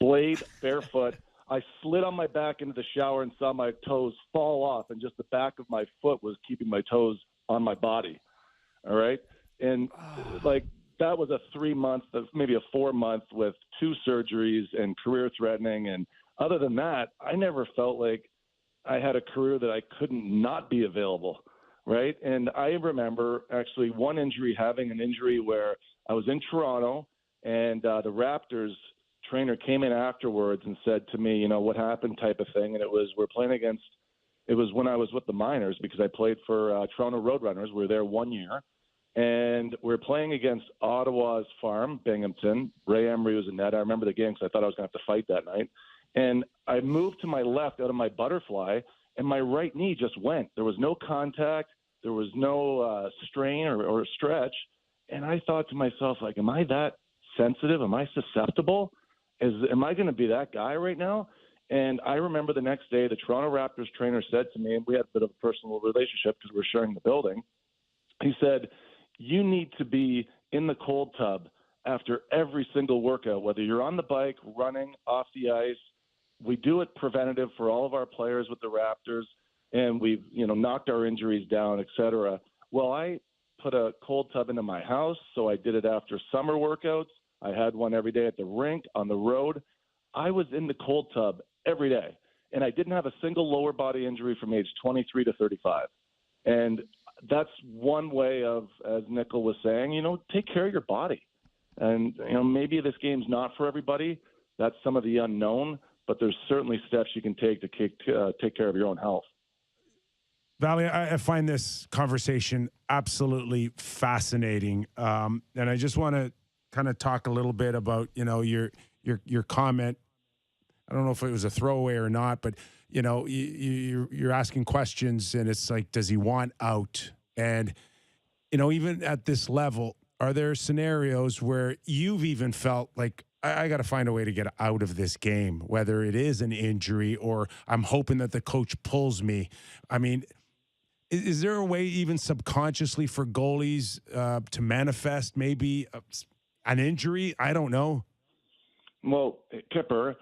Blade, barefoot. I slid on my back into the shower and saw my toes fall off, and just the back of my foot was keeping my toes on my body. All right? And, that was a 3-month, maybe a 4-month with 2 surgeries and career-threatening. And other than that, I never felt like I had a career that I couldn't not be available, right? And I remember actually one injury, having an injury where I was in Toronto, and the Raptors trainer came in afterwards and said to me, what happened type of thing. And it was when I was with the Miners, because I played for Toronto Roadrunners. We were there 1 year. And we were playing against Ottawa's Farm, Binghamton. Ray Emery was in net. I remember the game because I thought I was going to have to fight that night. And I moved to my left out of my butterfly, and my right knee just went. There was no contact. There was no strain or stretch. And I thought to myself, am I that sensitive? Am I susceptible? Am I going to be that guy right now? And I remember the next day, the Toronto Raptors trainer said to me, and we had a bit of a personal relationship because we're sharing the building. He said, you need to be in the cold tub after every single workout, whether you're on the bike, running, off the ice. We do it preventative for all of our players with the Raptors, and we've, knocked our injuries down, et cetera. Well, I put a cold tub into my house, so I did it after summer workouts. I had one every day at the rink, on the road. I was in the cold tub every day, and I didn't have a single lower body injury from age 23 to 35. And that's one way of, as Nickel was saying, take care of your body. And, maybe this game's not for everybody. That's some of the unknown, but there's certainly steps you can take to take care of your own health. Valley, I find this conversation absolutely fascinating. And I just want to kind of talk a little bit about, your comment. I don't know if it was a throwaway or not, but, you're asking questions, and it's like, does he want out? And, even at this level, are there scenarios where you've even felt like, I got to find a way to get out of this game, whether it is an injury or I'm hoping that the coach pulls me? I mean, is there a way even subconsciously for goalies to manifest maybe an injury? I don't know. Well, Kyper,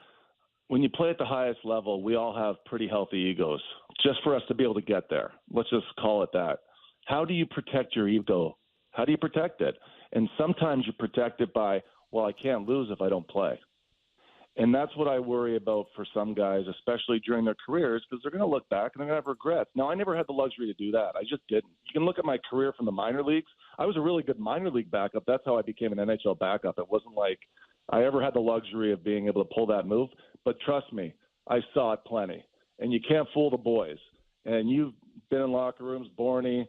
when you play at the highest level, we all have pretty healthy egos. Just for us to be able to get there, let's just call it that. How do you protect your ego? How do you protect it? And sometimes you protect it by, I can't lose if I don't play. And that's what I worry about for some guys, especially during their careers, because they're going to look back and they're going to have regrets. Now, I never had the luxury to do that. I just didn't. You can look at my career from the minor leagues. I was a really good minor league backup. That's how I became an NHL backup. It wasn't like I ever had the luxury of being able to pull that move. But trust me, I saw it plenty. And you can't fool the boys. And you've been in locker rooms, Bourne,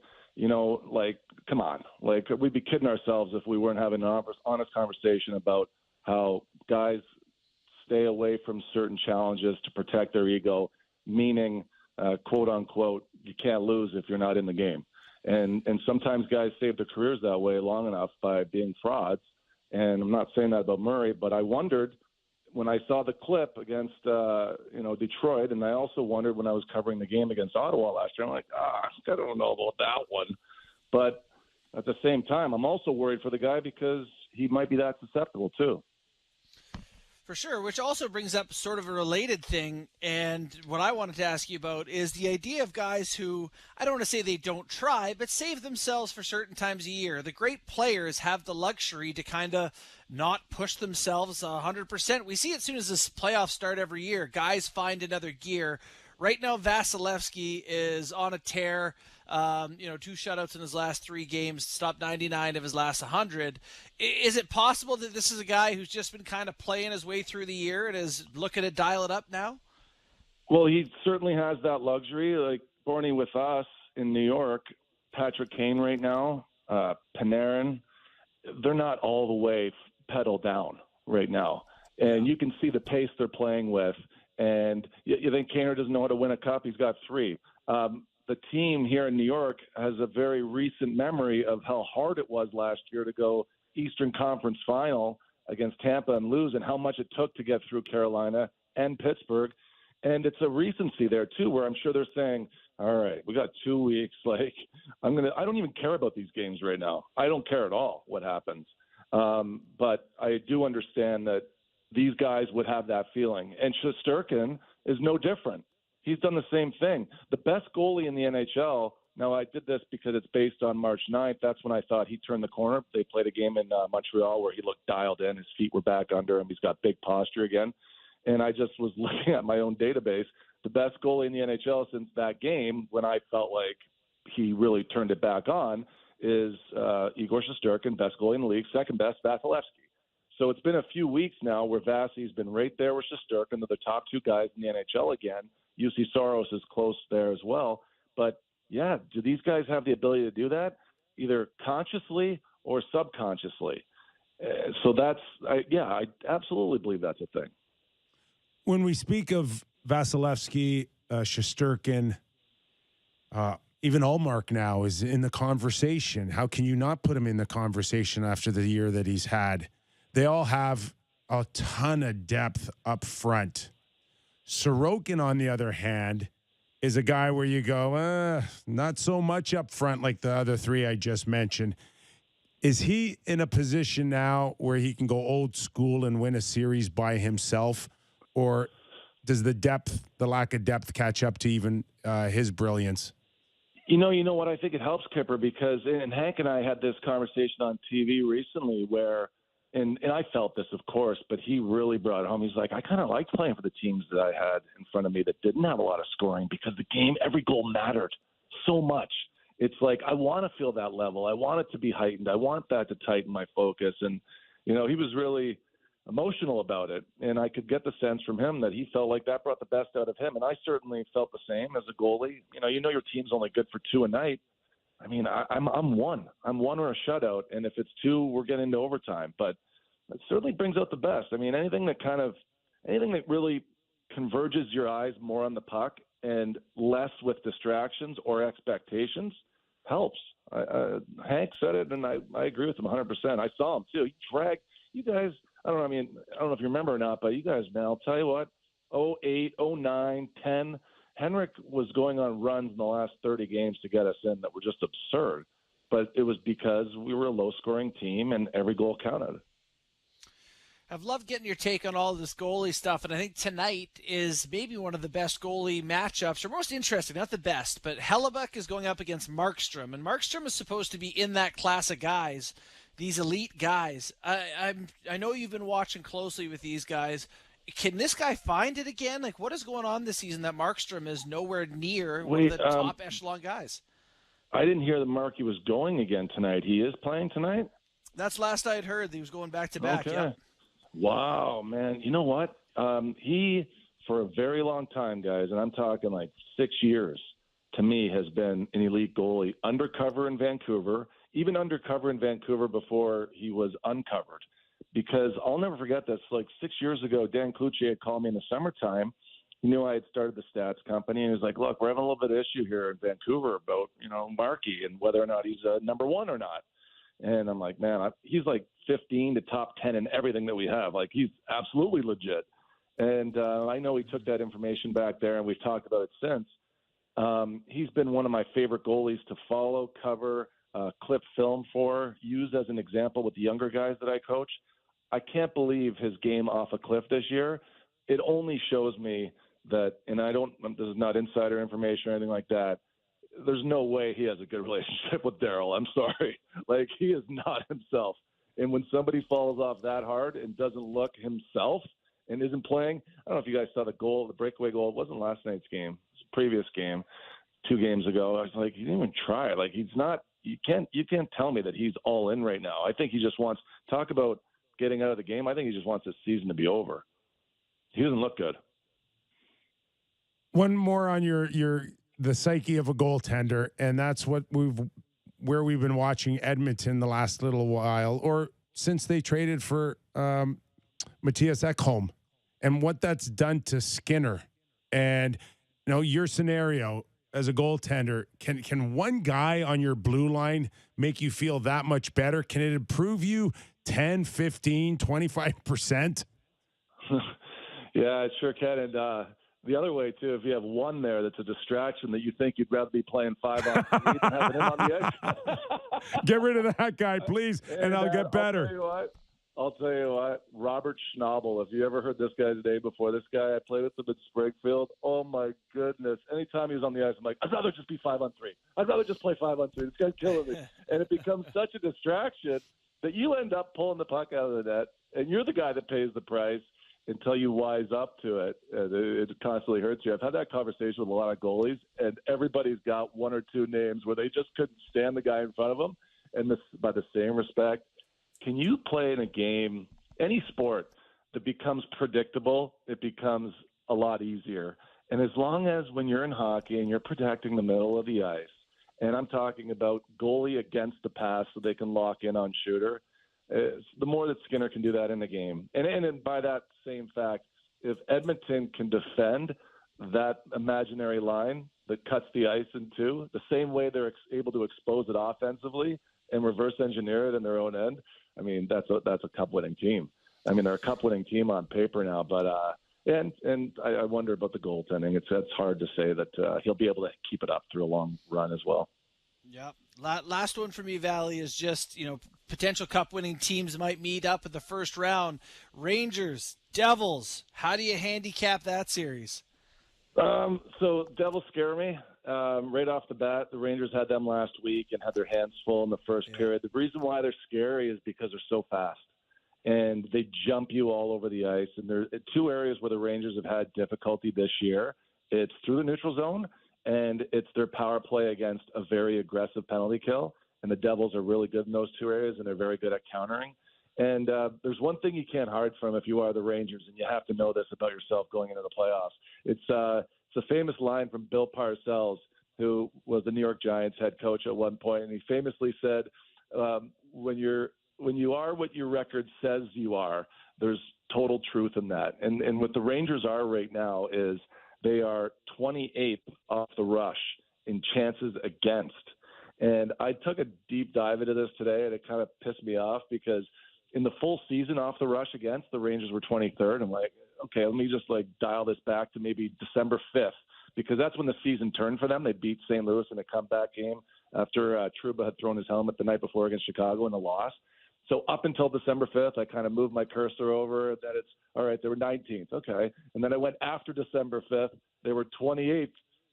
come on. We'd be kidding ourselves if we weren't having an honest conversation about how guys stay away from certain challenges to protect their ego, meaning, quote unquote, you can't lose if you're not in the game. And sometimes guys save their careers that way long enough by being frauds. And I'm not saying that about Murray, but I wondered when I saw the clip against, Detroit, and I also wondered when I was covering the game against Ottawa last year, I'm like, I don't know about that one. But at the same time, I'm also worried for the guy because he might be that susceptible too. For sure, which also brings up sort of a related thing, and what I wanted to ask you about is the idea of guys who, I don't want to say they don't try, but save themselves for certain times a year. The great players have the luxury to kind of not push themselves 100%. We see it as soon as this playoffs start every year. Guys find another gear. Right now, Vasilevsky is on a tear. 2 shutouts in his last 3 games, stopped 99 of his last 100. Is it possible that this is a guy who's just been kind of playing his way through the year and is looking to dial it up now? Well, he certainly has that luxury. Like Bourne with us in New York, Patrick Kane right now, Panarin, they're not all the way pedal down right now. and you can see the pace they're playing with. And you think Kaner doesn't know how to win a cup? He's got 3. The team here in New York has a very recent memory of how hard it was last year to go Eastern Conference Final against Tampa and lose, and how much it took to get through Carolina and Pittsburgh. And it's a recency there too, where I'm sure they're saying, all right, we got 2 weeks. Like, I don't even care about these games right now. I don't care at all what happens. But I do understand that these guys would have that feeling. And Shesterkin is no different. He's done the same thing. The best goalie in the NHL, now I did this because it's based on March 9th. That's when I thought he turned the corner. They played a game in Montreal where he looked dialed in. His feet were back under him. He's got big posture again. And I just was looking at my own database. The best goalie in the NHL since that game, when I felt like he really turned it back on, is Igor Shesterkin, best goalie in the league, second best, Vasilevsky. So it's been a few weeks now where Vasi's been right there with Shesterkin. They're the top 2 guys in the NHL again. UC Soros is close there as well. But, yeah, do these guys have the ability to do that, either consciously or subconsciously? So I absolutely believe that's a thing. When we speak of Vasilevsky, Shesterkin, even Ullmark now is in the conversation. How can you not put him in the conversation after the year that he's had? They all have a ton of depth up front. Sorokin, on the other hand, is a guy where you go, not so much up front like the other 3 I just mentioned. Is he in a position now where he can go old school and win a series by himself? Or does the lack of depth catch up to even his brilliance? You know what? I think it helps, Kyper, because and Hank and I had this conversation on TV recently where, and I felt this, of course, but he really brought it home. He's like, I kind of liked playing for the teams that I had in front of me that didn't have a lot of scoring because the game, every goal mattered so much. It's like, I want to feel that level. I want it to be heightened. I want that to tighten my focus. And, he was really emotional about it. And I could get the sense from him that he felt like that brought the best out of him. And I certainly felt the same as a goalie. Your team's only good for 2 a night. I mean, I'm one. I'm one or a shutout. And if it's 2, we're getting into overtime. But it certainly brings out the best. I mean, anything that really converges your eyes more on the puck and less with distractions or expectations helps. Hank said it, and I agree with him 100%. I saw him too. He dragged you guys. I don't know if you remember or not, but you guys, man, I'll tell you what, 08, 09, 10, Henrik was going on runs in the last 30 games to get us in that were just absurd. But it was because we were a low-scoring team, and every goal counted. I've loved getting your take on all this goalie stuff, and I think tonight is maybe one of the best goalie matchups, or most interesting, not the best, but Hellebuck is going up against Markstrom, and Markstrom is supposed to be in that class of guys, these elite guys. I know you've been watching closely with these guys. Can this guy find it again? Like, what is going on this season that Markstrom is nowhere near one of the top echelon guys? I didn't hear that Marky was going again tonight. He is playing tonight? That's last I had heard. He was going back-to-back. Okay. Yeah. Wow, man. You know what? He, for a very long time, guys, and I'm talking like 6 years, to me, has been an elite goalie. Undercover in Vancouver, even undercover in Vancouver before he was uncovered. Because I'll never forget this. Like 6 years ago, Dan Cloutier had called me in the summertime. He knew I had started the stats company, and he was like, look, we're having a little bit of issue here in Vancouver about, Markey and whether or not he's number one or not. And I'm like, man, he's like 15 to top 10 in everything that we have. Like, he's absolutely legit. And I know he took that information back there, and we've talked about it since. He's been one of my favorite goalies to follow, cover, clip film for, use as an example with the younger guys that I coach. I can't believe his game off a cliff this year. It only shows me that, and this is not insider information or anything like that, there's no way he has a good relationship with Daryl. I'm sorry. Like, he is not himself. And when somebody falls off that hard and doesn't look himself and isn't playing, I don't know if you guys saw the breakaway goal. It wasn't last night's game. It was the previous game, 2 games ago. I was like, he didn't even try. Like, he's not, you can't tell me that he's all in right now. I think he just wants, talk about getting out of the game. I think he just wants this season to be over. He doesn't look good. One more on the psyche of a goaltender, and that's where we've been watching Edmonton the last little while, or since they traded for Matthias Ekholm and what that's done to Skinner. And, your scenario as a goaltender, can one guy on your blue line make you feel that much better? Can it improve you 10, 15, 25%? Yeah, it sure can. And the other way, too, if you have one there that's a distraction that you think you'd rather be playing 5-on-3 than having him on the edge. Get rid of that guy, please, and I'll get better. I'll tell you what, Robert Schnabel, if you ever heard this guy's name before, this guy, I played with him in Springfield. Oh, my goodness. Anytime he was on the ice, I'm like, I'd rather just be 5-on-3. I'd rather just play 5-on-3. This guy's killing me. And it becomes such a distraction that you end up pulling the puck out of the net, and you're the guy that pays the price until you wise up to it. And it constantly hurts you. I've had that conversation with a lot of goalies, and everybody's got one or two names where they just couldn't stand the guy in front of them. And by the same respect, can you play in a game, any sport, that becomes predictable, it becomes a lot easier. And as long as when you're in hockey and you're protecting the middle of the ice, and I'm talking about goalie against the pass so they can lock in on shooter, the more that Skinner can do that in the game. And by that same fact, if Edmonton can defend that imaginary line that cuts the ice in two, the same way they're able to expose it offensively and reverse engineer it in their own end, I mean, that's a cup-winning team. I mean, they're a cup-winning team on paper now, but and I wonder about the goaltending. It's hard to say that he'll be able to keep it up through a long run as well. Yep. Last one for me, Valley, is just, potential cup-winning teams might meet up in the first round. Rangers, Devils, how do you handicap that series? So Devils scare me. Right off the bat, the Rangers had them last week and had their hands full in the first period. The reason why they're scary is because they're so fast, and they jump you all over the ice. And there are two areas where the Rangers have had difficulty this year. It's through the neutral zone, and it's their power play against a very aggressive penalty kill. And the Devils are really good in those two areas, and they're very good at countering. And there's one thing you can't hide from if you are the Rangers, and you have to know this about yourself going into the playoffs. It's a famous line from Bill Parcells, who was the New York Giants head coach at one point, and he famously said, when you are what your record says you are, there's total truth in that. And what the Rangers are right now is they are 28th off the rush in chances against. And I took a deep dive into this today, and it kind of pissed me off because in the full season off the rush against, the Rangers were 23rd. I'm like, okay, let me just dial this back to maybe December 5th, because that's when the season turned for them. They beat St. Louis in a comeback game after Trouba had thrown his helmet the night before against Chicago in a loss. So up until December 5th, I kind of moved my cursor over that it's, all right, they were 19th. Okay. And then I went after December 5th, they were 28th.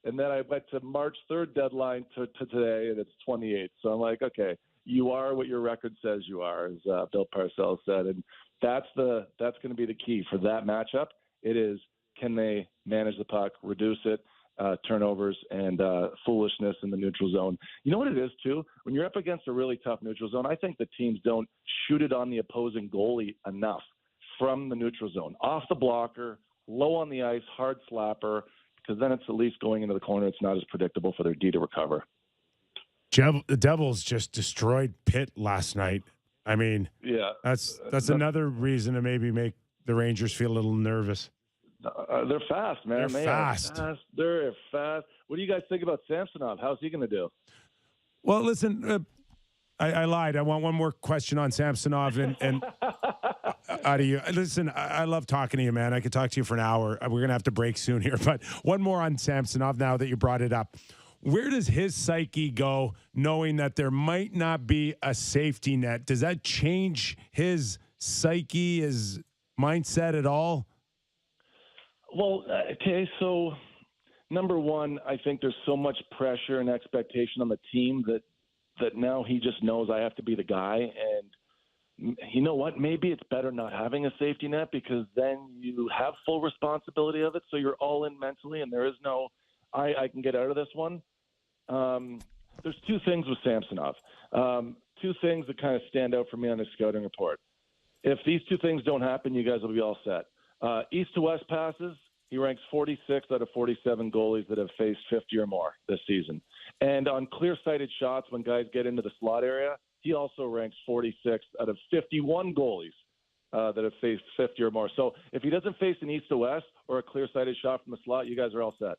And then I went to March 3rd deadline to today, and it's 28th. So I'm like, okay, you are what your record says you are, as Bill Parcells said. And that's going to be the key for that matchup. It is, can they manage the puck, reduce it, turnovers, and foolishness in the neutral zone. You know what it is, too? When you're up against a really tough neutral zone, I think the teams don't shoot it on the opposing goalie enough from the neutral zone. Off the blocker, low on the ice, hard slapper, because then it's at least going into the corner. It's not as predictable for their D to recover. The Devils just destroyed Pitt last night. I mean, yeah, that's another reason to maybe make the Rangers feel a little nervous. They're fast, man. They're fast. They're fast. What do you guys think about Samsonov? How's he going to do? Well, listen, I lied. I want one more question on Samsonov and out of you. Listen, I love talking to you, man. I could talk to you for an hour. We're going to have to break soon here. But one more on Samsonov now that you brought it up. Where does his psyche go knowing that there might not be a safety net? Does that change his psyche, his mindset at all? Well, okay, so number one, I think there's so much pressure and expectation on the team that now he just knows I have to be the guy. And you know what? Maybe it's better not having a safety net, because then you have full responsibility of it. So you're all in mentally, and there is no, I can get out of this one. There's two things with Samsonov. Two things that kind of stand out for me on his scouting report. If these two things don't happen, you guys will be all set. East to west passes, he ranks 46 out of 47 goalies that have faced 50 or more this season. And on clear-sighted shots, when guys get into the slot area, he also ranks 46 out of 51 goalies that have faced 50 or more. So if he doesn't face an east to west or a clear-sighted shot from the slot, you guys are all set.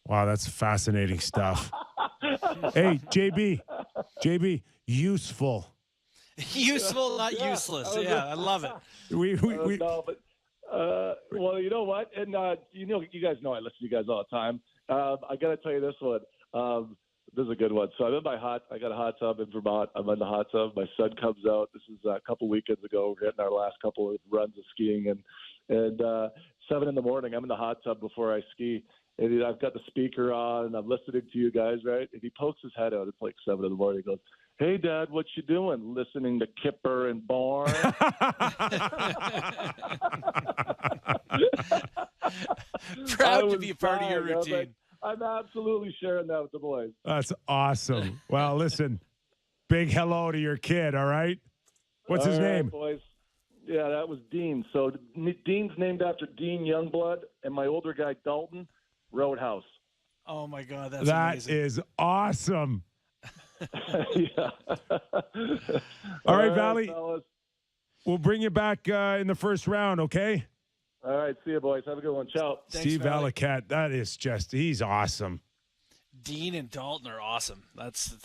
Wow, that's fascinating stuff. Hey, JB, useful. Useful, not useless. Yeah, I love it. No, but well, you know what? And you guys know I listen to you guys all the time. I got to tell you this one. This is a good one. So I got a hot tub in Vermont. I'm in the hot tub. My son comes out. This is a couple weekends ago. We're getting our last couple of runs of skiing, and 7 a.m. I'm in the hot tub before I ski. And I've got the speaker on, and I'm listening to you guys, right? And he pokes his head out. It's like 7 a.m. He goes, "Hey, Dad, what you doing? Listening to Kyper and Bourne?" Proud to be a part of your routine. I'm absolutely sharing that with the boys. That's awesome. Well, listen, big hello to your kid, all right? What's his name? Boys. Yeah, that was Dean. So Dean's named after Dean Youngblood, and my older guy, Dalton, Roadhouse. Oh, my God, that's that amazing. is awesome. Yeah. All right, Valley. Fellas. We'll bring you back in the first round, okay? All right, see you, boys. Have a good one. Ciao. Thanks, Steve Valley. Valiquette, that is he's awesome. Dean and Dalton are awesome. That's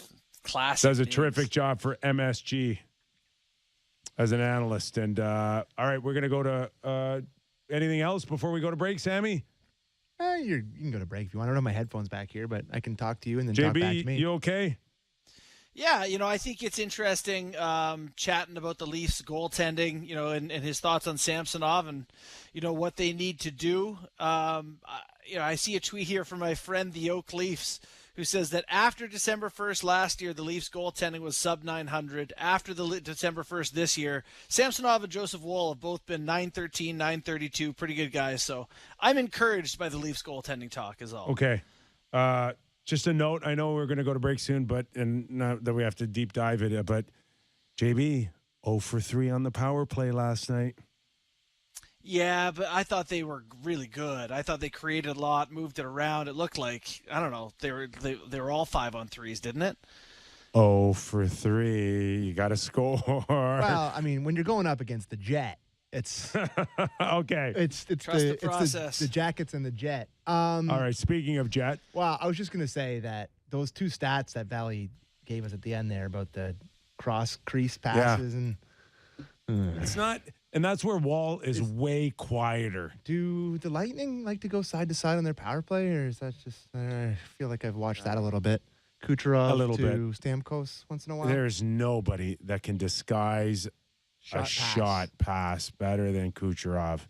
classic. Does a names. terrific job for MSG as an analyst. And all right, we're going to go to anything else before we go to break, Sammy? You can go to break if you want. I don't have my headphones back here, but I can talk to you and then talk back to JB, me. you okay? Yeah, I think it's interesting chatting about the Leafs goaltending, and his thoughts on Samsonov and, what they need to do. I see a tweet here from my friend, the Oak Leafs, who says that after December 1st last year, the Leafs goaltending was sub 900. After the December 1st this year, Samsonov and Joseph Woll have both been 913, 932, pretty good guys. So I'm encouraged by the Leafs goaltending talk is all. Okay. Just a note. I know we're going to go to break soon, and not that we have to deep dive it. But JB, 0 for 3 on the power play last night. Yeah, but I thought they were really good. I thought they created a lot, moved it around. It looked like, I don't know, they were all 5-on-3s, didn't it? 0 for 3. You got to score. Well, I mean, when you're going up against the Jet, it's okay. It's Trust the process. the Jackets and the Jet. All right. Speaking of Jet, Well, I was just gonna say that those two stats that Valley gave us at the end there about the cross crease passes and it's not, and that's where Wall is way quieter. do the Lightning like to go side to side on their power play, or is that just? I feel like I've watched that a little bit. Kucherov A little to bit. Stamkos once in a while. There's nobody that can disguise a shot pass better than Kucherov.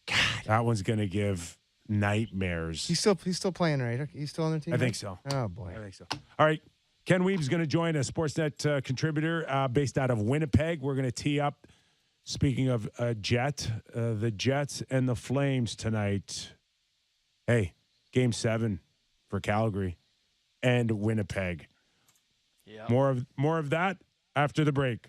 God, that one's going to give nightmares. He's still playing, right? He's still on their team. I think right? so. Oh boy. I think so. All right. Ken Weeb's going to join us, Sportsnet contributor based out of Winnipeg. We're going to tee up, speaking of Jet, the Jets and the Flames tonight. Hey, Game 7 for Calgary and Winnipeg. Yeah. More of that after the break.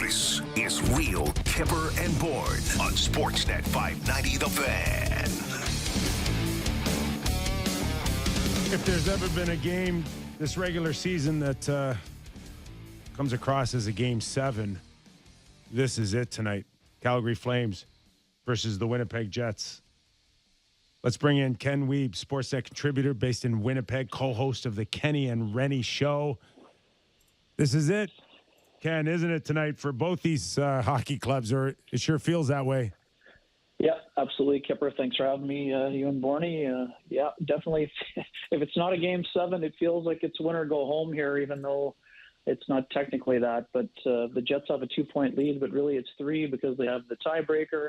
This is Real Kyper and Bourne on Sportsnet 590 The Fan. If there's ever been a game this regular season that comes across as a Game 7, this is it tonight. Calgary Flames versus the Winnipeg Jets. Let's bring in Ken Wiebe, Sportsnet contributor based in Winnipeg, co-host of the Kenny and Rennie Show. This is it, Ken, isn't it, tonight for both these hockey clubs, or it sure feels that way? Yeah, absolutely, Kyper. Thanks for having me, you and Bourne. Yeah, definitely. If it's not a Game 7, it feels like it's win or go home here, even though it's not technically that. But the Jets have a 2-point lead, but really it's 3 because they have the tiebreaker.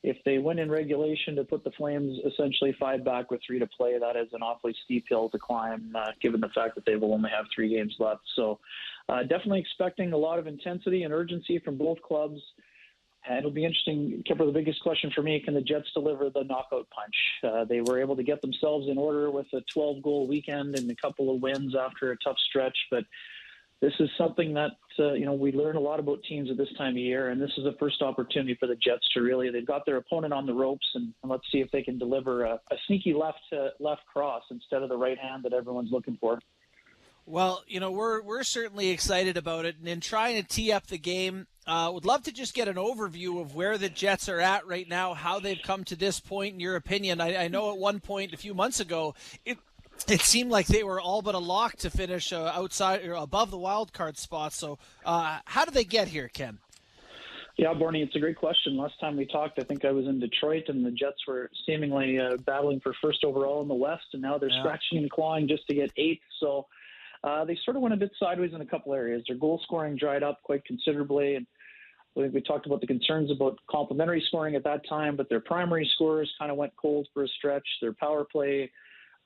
If they win in regulation to put the Flames essentially 5 back with 3 to play, that is an awfully steep hill to climb, given the fact that they will only have 3 games left. So definitely expecting a lot of intensity and urgency from both clubs. And it'll be interesting, Kyper, the biggest question for me, can the Jets deliver the knockout punch? They were able to get themselves in order with a 12-goal weekend and a couple of wins after a tough stretch, but this is something that, we learn a lot about teams at this time of year, and this is the first opportunity for the Jets to really, they've got their opponent on the ropes, and let's see if they can deliver a sneaky left cross instead of the right hand that everyone's looking for. Well, we're certainly excited about it, and in trying to tee up the game, would love to just get an overview of where the Jets are at right now, how they've come to this point, in your opinion. I know at one point a few months ago, it seemed like they were all but a lock to finish outside or above the wild card spot. So how did they get here, Ken? Yeah, Bourne, it's a great question. Last time we talked, I think I was in Detroit, and the Jets were seemingly battling for first overall in the West, and now they're scratching and clawing just to get 8th. So they sort of went a bit sideways in a couple areas. Their goal scoring dried up quite considerably, and we talked about the concerns about complementary scoring at that time, but their primary scorers kind of went cold for a stretch. Their power play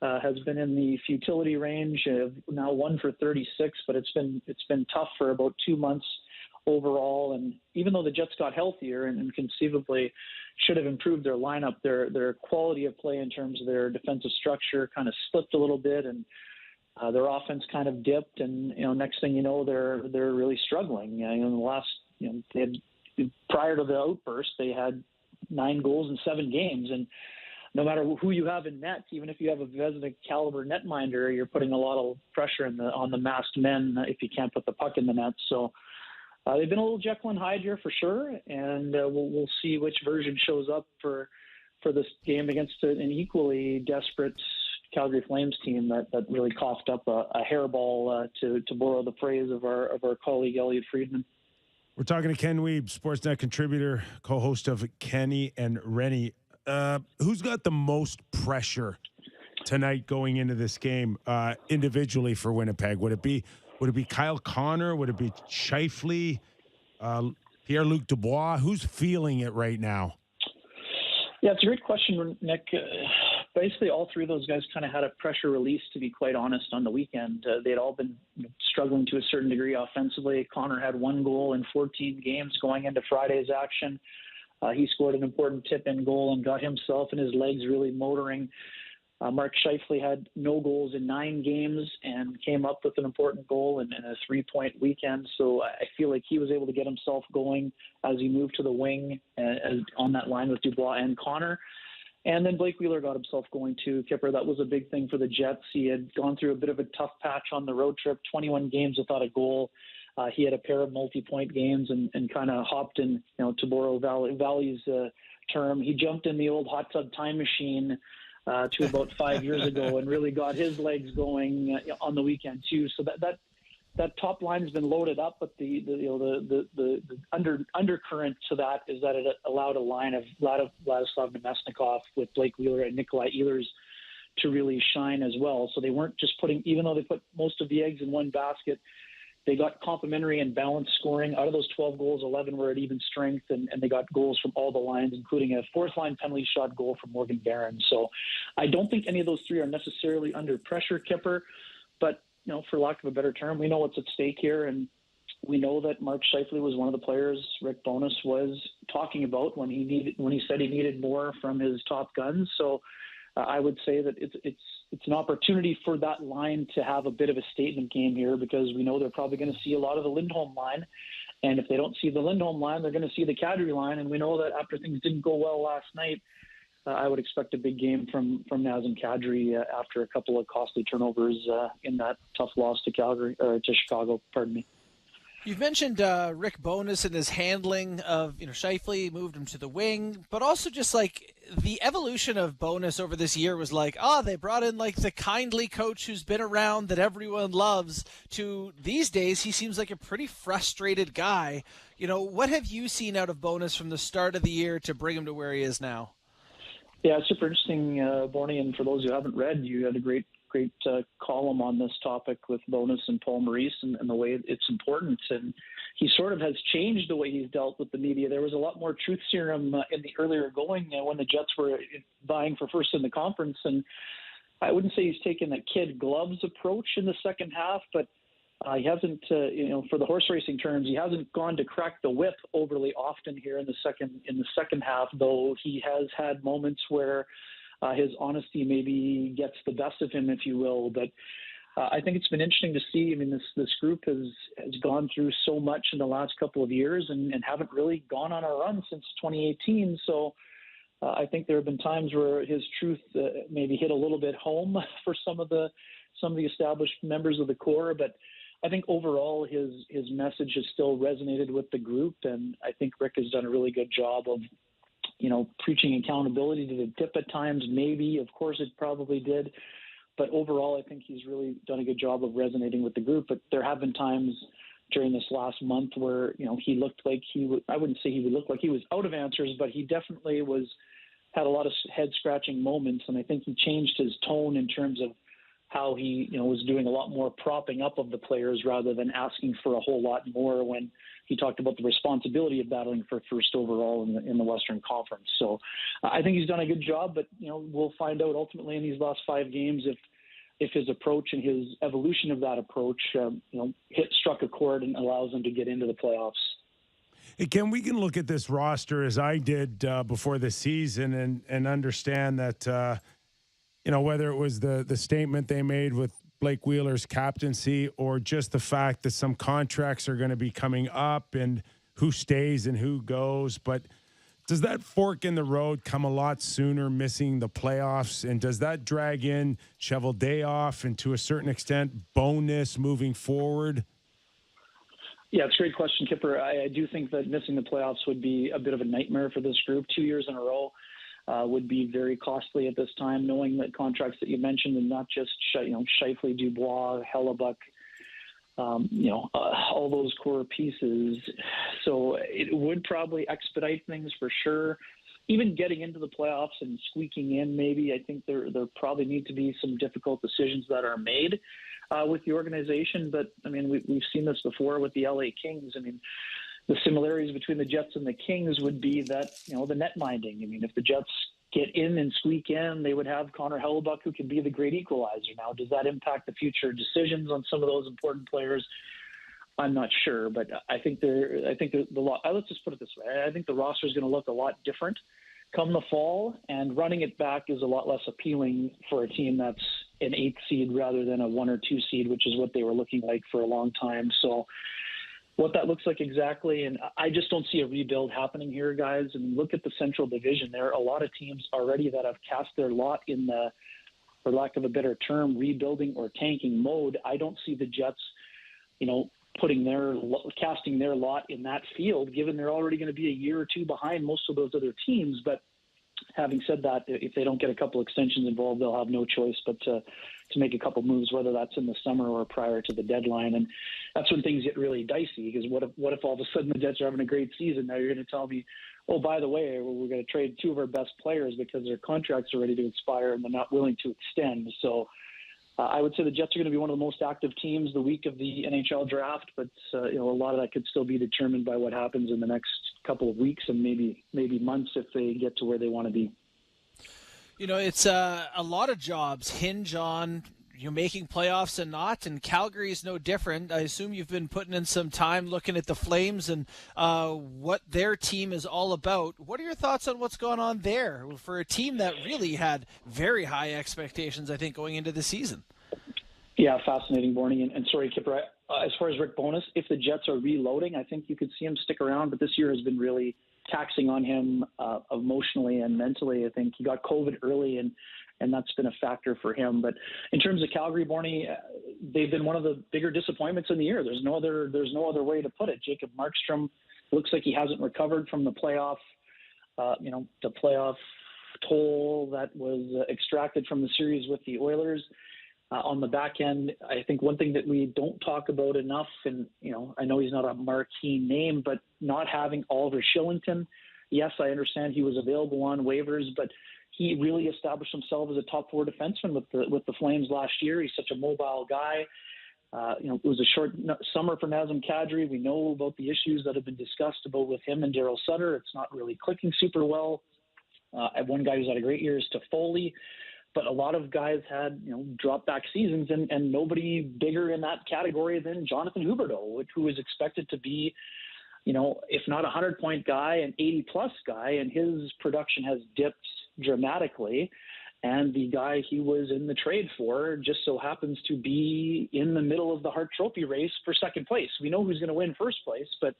has been in the futility range of now 1 for 36, but it's been tough for about 2 months overall. And even though the Jets got healthier and conceivably should have improved their lineup, their quality of play in terms of their defensive structure kind of slipped a little bit, and their offense kind of dipped. And next thing you know, they're really struggling. In the last, they had, prior to the outburst, they had 9 goals in 7 games, and no matter who you have in net, even if you have a Vezina caliber netminder, you're putting a lot of pressure on the masked men if you can't put the puck in the net. So they've been a little Jekyll and Hyde here for sure, and we'll see which version shows up for this game against an equally desperate Calgary Flames team that really coughed up a hairball, to borrow the phrase of our colleague Elliot Friedman. We're talking to Ken Wiebe, Sportsnet contributor, co-host of Kenny and Rennie. Who's got the most pressure tonight going into this game individually for Winnipeg? Would it be Kyle Connor? Would it be Scheifele? Pierre-Luc Dubois? Who's feeling it right now? Yeah, it's a great question, Nick. Basically, all 3 of those guys kind of had a pressure release, to be quite honest, on the weekend. They'd all been struggling to a certain degree offensively. Connor had 1 goal in 14 games going into Friday's action. He scored an important tip-in goal and got himself and his legs really motoring. Mark Scheifele had no goals in 9 games and came up with an important goal in a 3-point weekend. So I feel like he was able to get himself going as he moved to the wing on that line with Dubois and Connor. And then Blake Wheeler got himself going too. Kyper, that was a big thing for the Jets. He had gone through a bit of a tough patch on the road trip, 21 games without a goal. He had a pair of multi-point games and kind of hopped in, to borrow Valley's term. He jumped in the old hot tub time machine to about 5 years ago and really got his legs going on the weekend too. So that top line has been loaded up, but the undercurrent to that is that it allowed a line of Vladislav Nemesnikov with Blake Wheeler and Nikolai Ehlers to really shine as well. So they weren't just even though they put most of the eggs in one basket, they got complementary and balanced scoring. Out of those 12 goals, 11 were at even strength, and they got goals from all the lines, including a fourth-line penalty shot goal from Morgan Barron. So I don't think any of those 3 are necessarily under pressure, Kyper, but for lack of a better term, we know what's at stake here, and we know that Mark Scheifele was one of the players Rick Bowness was talking about when he said he needed more from his top guns. So I would say that it's an opportunity for that line to have a bit of a statement game here, because we know they're probably going to see a lot of the Lindholm line And if they don't see the Lindholm line, they're going to see the Kadri line. And we know that after things didn't go well last night, I would expect a big game from Nazem Kadri after a couple of costly turnovers in that tough loss to to Chicago. Pardon me. You've mentioned Rick Bowness and his handling of Scheifele, moved him to the wing, but also just like the evolution of Bowness over this year was like, they brought in like the kindly coach who's been around that everyone loves, to these days he seems like a pretty frustrated guy. What have you seen out of Bowness from the start of the year to bring him to where he is now? Yeah, it's super interesting, Bourney, and for those who haven't read, you had a great column on this topic with Bowness and Paul Maurice and the way it's important. And he sort of has changed the way he's dealt with the media. There was a lot more truth serum in the earlier going when the Jets were vying for first in the conference. And I wouldn't say he's taken a kid gloves approach in the second half, but he hasn't, for the horse racing terms, he hasn't gone to crack the whip overly often here in the second half, though he has had moments where his honesty maybe gets the best of him, if you will. But I think it's been interesting to see. I mean, this group has gone through so much in the last couple of years and haven't really gone on a run since 2018. So I think there have been times where his truth maybe hit a little bit home for some of the established members of the core. But I think overall his message has still resonated with the group, and I think Rick has done a really good job of preaching accountability to the tip at times. Maybe, of course, it probably did. But overall, I think he's really done a good job of resonating with the group. But there have been times during this last month where, he looked like I wouldn't say he would look like he was out of answers, but he definitely had a lot of head-scratching moments. And I think he changed his tone in terms of how he, was doing a lot more propping up of the players rather than asking for a whole lot more when he talked about the responsibility of battling for first overall in the Western Conference. So I think he's done a good job, but, we'll find out ultimately in these last 5 games if his approach and his evolution of that approach, struck a chord and allows him to get into the playoffs. Hey, Ken, we can look at this roster as I did before the season and understand that, whether it was the statement they made with Blake Wheeler's captaincy or just the fact that some contracts are going to be coming up and who stays and who goes. But does that fork in the road come a lot sooner, missing the playoffs? And does that drag in Cheveldayoff and to a certain extent Bowness moving forward? Yeah, it's a great question, Kyper. I do think that missing the playoffs would be a bit of a nightmare for this group. 2 years in a row would be very costly at this time, knowing that contracts that you mentioned, and not just Scheifele, Dubois, Hellebuck, all those core pieces. So it would probably expedite things for sure. Even getting into the playoffs and squeaking in, maybe, I think there probably need to be some difficult decisions that are made with the organization. But, I mean, we've seen this before with the LA Kings. I mean, the similarities between the Jets and the Kings would be that, the net minding. I mean, if the Jets get in and squeak in, they would have Connor Hellebuck, who can be the great equalizer. Now, does that impact the future decisions on some of those important players? I'm not sure, but I think let's just put it this way. I think the roster is going to look a lot different come the fall, and running it back is a lot less appealing for a team that's an 8th seed rather than a 1 or 2 seed, which is what they were looking like for a long time. So what that looks like exactly, and I just don't see a rebuild happening here, guys. And look at the Central Division. There are a lot of teams already that have cast their lot in the, for lack of a better term, rebuilding or tanking mode. I don't see the Jets, casting their lot in that field, given they're already going to be a year or two behind most of those other teams. But having said that, if they don't get a couple extensions involved, they'll have no choice but to make a couple moves, whether that's in the summer or prior to the deadline. And that's when things get really dicey, because what if all of a sudden the Jets are having a great season? Now you're going to tell me, oh, by the way, we're going to trade 2 of our best players because their contracts are ready to expire and they're not willing to extend. So I would say the Jets are going to be one of the most active teams the week of the NHL draft, but a lot of that could still be determined by what happens in the next couple of weeks and maybe months if they get to where they want to be. It's a lot of jobs hinge on making playoffs and not, and Calgary is no different. I assume you've been putting in some time looking at the Flames and what their team is all about. What are your thoughts on what's going on there for a team that really had very high expectations, I think, going into the season? Yeah, fascinating, Bourne. And sorry, Kyper, as far as Rick Bowness, if the Jets are reloading, I think you could see him stick around. But this year has been really taxing on him emotionally and mentally. I think he got COVID early, and that's been a factor for him. But in terms of Calgary, Bourne, they've been one of the bigger disappointments in the year. There's no other way to put it. Jacob Markstrom looks like he hasn't recovered from the playoff, the playoff toll that was extracted from the series with the Oilers. On the back end, I think one thing that we don't talk about enough, and I know he's not a marquee name, but not having Oliver Shillington. Yes, I understand he was available on waivers, but he really established himself as a top four defenseman with the Flames last year. He's such a mobile guy. It was a short summer for Nazem Kadri. We know about the issues that have been discussed about with him and Daryl Sutter. It's not really clicking super well. One guy who's had a great year is Toffoli. But a lot of guys had, drop back seasons, and nobody bigger in that category than Jonathan Huberdeau, who is expected to be, if not a 100-point guy, an 80-plus guy, and his production has dipped dramatically. And the guy he was in the trade for just so happens to be in the middle of the Hart Trophy race for second place. We know who's going to win first place, but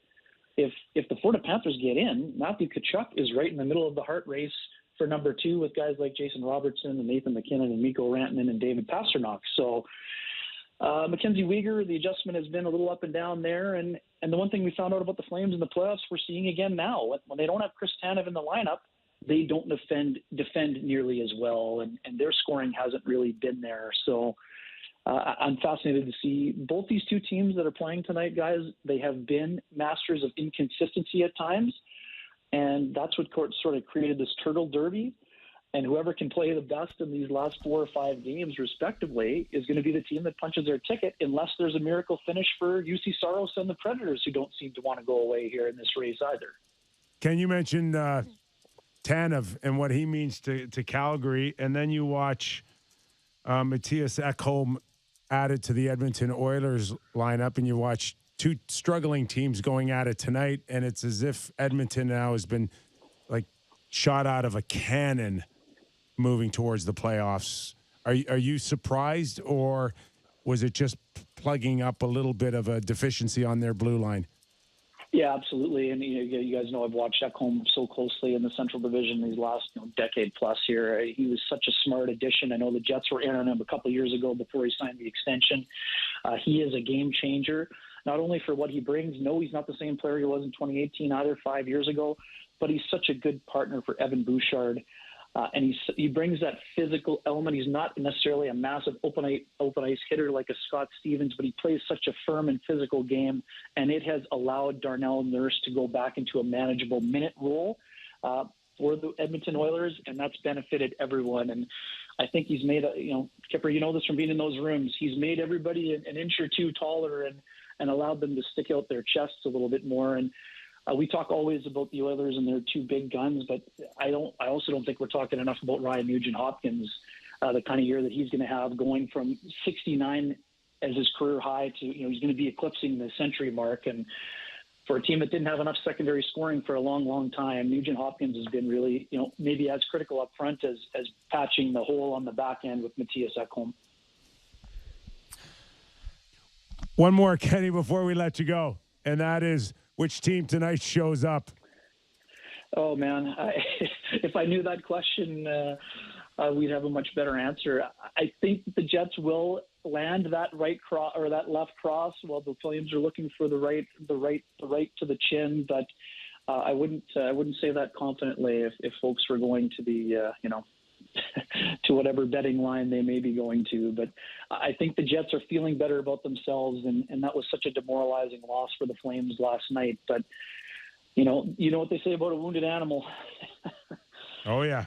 if the Florida Panthers get in, Matthew Tkachuk is right in the middle of the Hart race for number two with guys like Jason Robertson and Nathan McKinnon and Mikko Rantanen and David Pasternak. So Mackenzie Weegar, the adjustment has been a little up and down there. And the one thing we found out about the Flames in the playoffs, we're seeing again now. When they don't have Chris Tanev in the lineup, they don't defend nearly as well, and their scoring hasn't really been there. So I'm fascinated to see both these two teams that are playing tonight, guys. They have been masters of inconsistency at times. And that's what sort of created this turtle derby. And whoever can play the best in these last 4 or 5 games, respectively, is going to be the team that punches their ticket, unless there's a miracle finish for UC Saros and the Predators, who don't seem to want to go away here in this race either. Can you mention Tanev and what he means to Calgary, and then you watch Matthias Ekholm added to the Edmonton Oilers lineup, and you watch two struggling teams going at it tonight, and it's as if Edmonton now has been like shot out of a cannon moving towards the playoffs. Are you surprised, or was it just plugging up a little bit of a deficiency on their blue line? Yeah, absolutely. And you guys know I've watched Ekholm so closely in the Central Division these last decade plus here. He was such a smart addition. I know the Jets were in on him a couple of years ago before he signed the extension. He is a game changer, not only for what he brings. No, he's not the same player he was in 2018 either, 5 years ago, but he's such a good partner for Evan Bouchard. And he brings that physical element. He's not necessarily a massive open ice hitter like a Scott Stevens, but he plays such a firm and physical game, and it has allowed Darnell Nurse to go back into a manageable minute role for the Edmonton Oilers, and that's benefited everyone. And I think he's made Kyper, you know this from being in those rooms, he's made everybody an inch or two taller and allowed them to stick out their chests a little bit more. And we talk always about the Oilers and their two big guns, but I also don't think we're talking enough about Ryan Nugent-Hopkins, the kind of year that he's going to have, going from 69 as his career high to, he's going to be eclipsing the century mark. And for a team that didn't have enough secondary scoring for a long, long time, Nugent-Hopkins has been really, maybe as critical up front as patching the hole on the back end with Matthias Ekholm. One more, Kenny, before we let you go, and that is, which team tonight shows up? Oh, man. If I knew that question, we'd have a much better answer. I think the Jets will land that right cross or that left cross while the Flames are looking for the right to the chin. But I wouldn't say that confidently if folks were going to the, to whatever betting line they may be going to. But I think the Jets are feeling better about themselves, and that was such a demoralizing loss for the Flames last night. But, you know what they say about a wounded animal. Oh, yeah.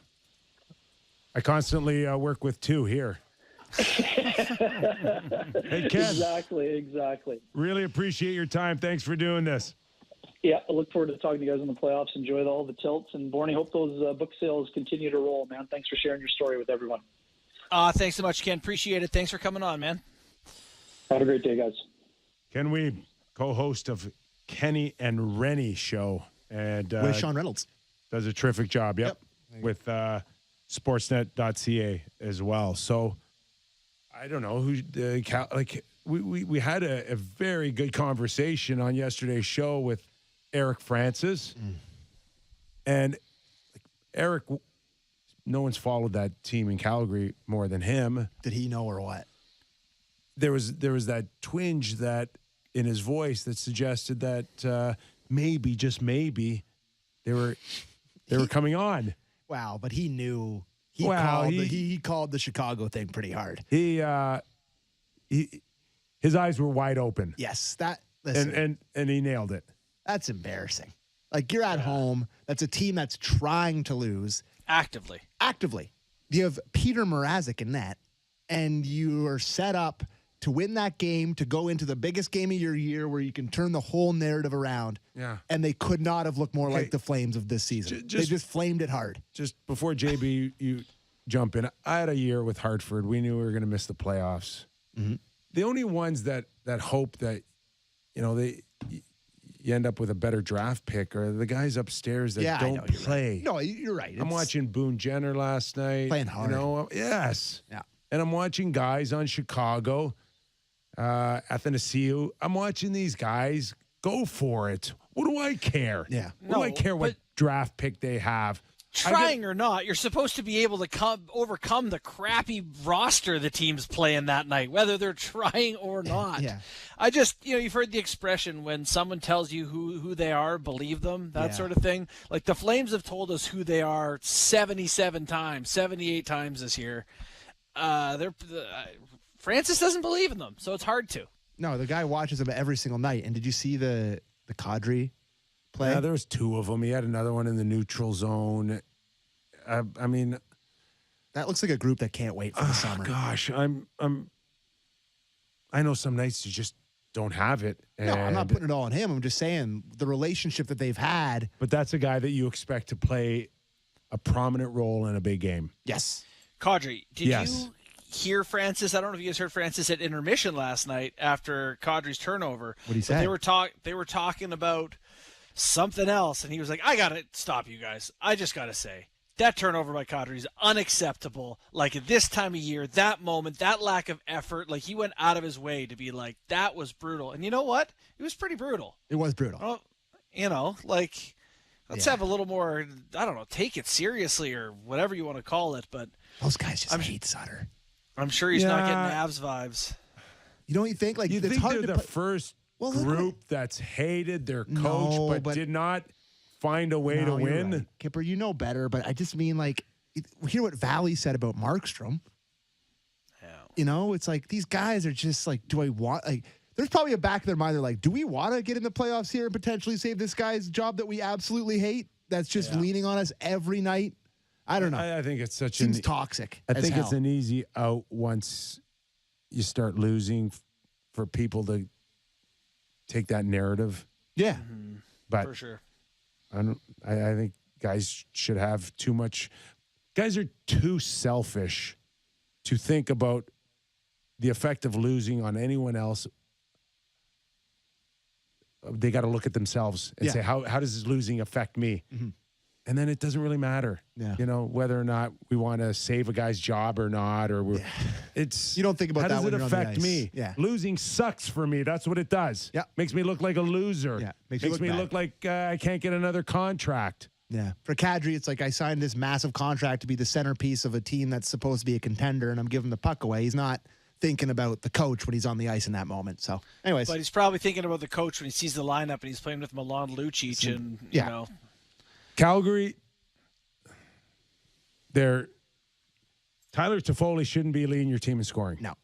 I constantly work with two here. Hey, Ken. Exactly. Really appreciate your time. Thanks for doing this. Yeah, I look forward to talking to you guys in the playoffs. Enjoy all the tilts. And, Bourne, hope those book sales continue to roll, man. Thanks for sharing your story with everyone. Thanks so much, Ken. Appreciate it. Thanks for coming on, man. Have a great day, guys. Ken Weeb, co-host of Kenny and Rennie show. And with Sean Reynolds. Does a terrific job, yep. With Sportsnet.ca as well. So I don't know who we had a very good conversation on yesterday's show with Eric Francis, and Eric, no one's followed that team in Calgary more than him. Did he know or what? There was that twinge that in his voice that suggested that maybe, just maybe, they were coming on. Wow, but he knew. He called the Chicago thing pretty hard. His eyes were wide open. Yes, listen, and he nailed it. That's embarrassing. Like, you're at home. That's a team that's trying to lose. Actively. You have Peter Mrazek in net, and you are set up to win that game, to go into the biggest game of your year where you can turn the whole narrative around. Yeah. And they could not have looked more like the Flames of this season. They just flamed it hard. Just before JB, you jump in, I had a year with Hartford. We knew we were going to miss the playoffs. Mm-hmm. The only ones that hope that, you end up with a better draft pick are the guys upstairs that don't play. Right. No, you're right. I'm watching Boone Jenner last night. Playing hard. Yes. Yeah. And I'm watching guys on Chicago, Athanasiou. I'm watching these guys go for it. What do I care? Yeah. What do I care what draft pick they have? Trying or not, you're supposed to be able to overcome the crappy roster the team's playing that night, whether they're trying or not. Yeah. I just, you've heard the expression when someone tells you who they are, believe them, that sort of thing. Like, the Flames have told us who they are 77 times, 78 times this year. Francis doesn't believe in them, so it's hard to. No, the guy watches them every single night. And did you see the Kadri play? Yeah, there was two of them. He had another one in the neutral zone. I mean, that looks like a group that can't wait for the summer. Gosh, I know some nights you just don't have it. No, I'm not putting it all on him. I'm just saying the relationship that they've had. But that's a guy that you expect to play a prominent role in a big game. Yes. Kadri, did you hear Francis? I don't know if you guys heard Francis at intermission last night after Kadri's turnover. What did he say? They were talking about something else, and he was like, I got to stop you guys. I just got to say, that turnover by Kadri is unacceptable. Like, at this time of year, that moment, that lack of effort, like, he went out of his way to be like, that was brutal. And you know what? It was pretty brutal. It was brutal. Well, let's have a little more, I don't know, take it seriously or whatever you want to call it. But those guys just hate Sutter. I'm sure he's not getting Avs vibes. You don't think? Like, it's hard they're the first group that's hated their coach but did not find a way to win. Right. Kipper, you know better, but I just mean, like, hear what Valley said about Markstrom. Yeah. It's like these guys are just like, do I want, like, there's probably a back of their mind. They're like, do we want to get in the playoffs here and potentially save this guy's job that we absolutely hate? That's just leaning on us every night. I don't know. I think it's seems toxic. I think it's an easy out once you start losing for people to take that narrative. Yeah. Mm-hmm. But for sure. I think guys should have too much. Guys are too selfish to think about the effect of losing on anyone else. They got to look at themselves and say, how does this losing affect me? Mm-hmm. And then it doesn't really matter, whether or not we want to save a guy's job or not, or it's you don't think about how that. Does when it you're on the affect ice. me? Yeah, losing sucks for me. That's what it does. Yeah, makes me look like a loser. Yeah, makes me look like I can't get another contract. Yeah, for Kadri, it's like I signed this massive contract to be the centerpiece of a team that's supposed to be a contender, and I'm giving the puck away. He's not thinking about the coach when he's on the ice in that moment. So, anyways, but he's probably thinking about the coach when he sees the lineup and he's playing with Milan Lucic and Calgary. Tyler Toffoli shouldn't be leading your team in scoring. No,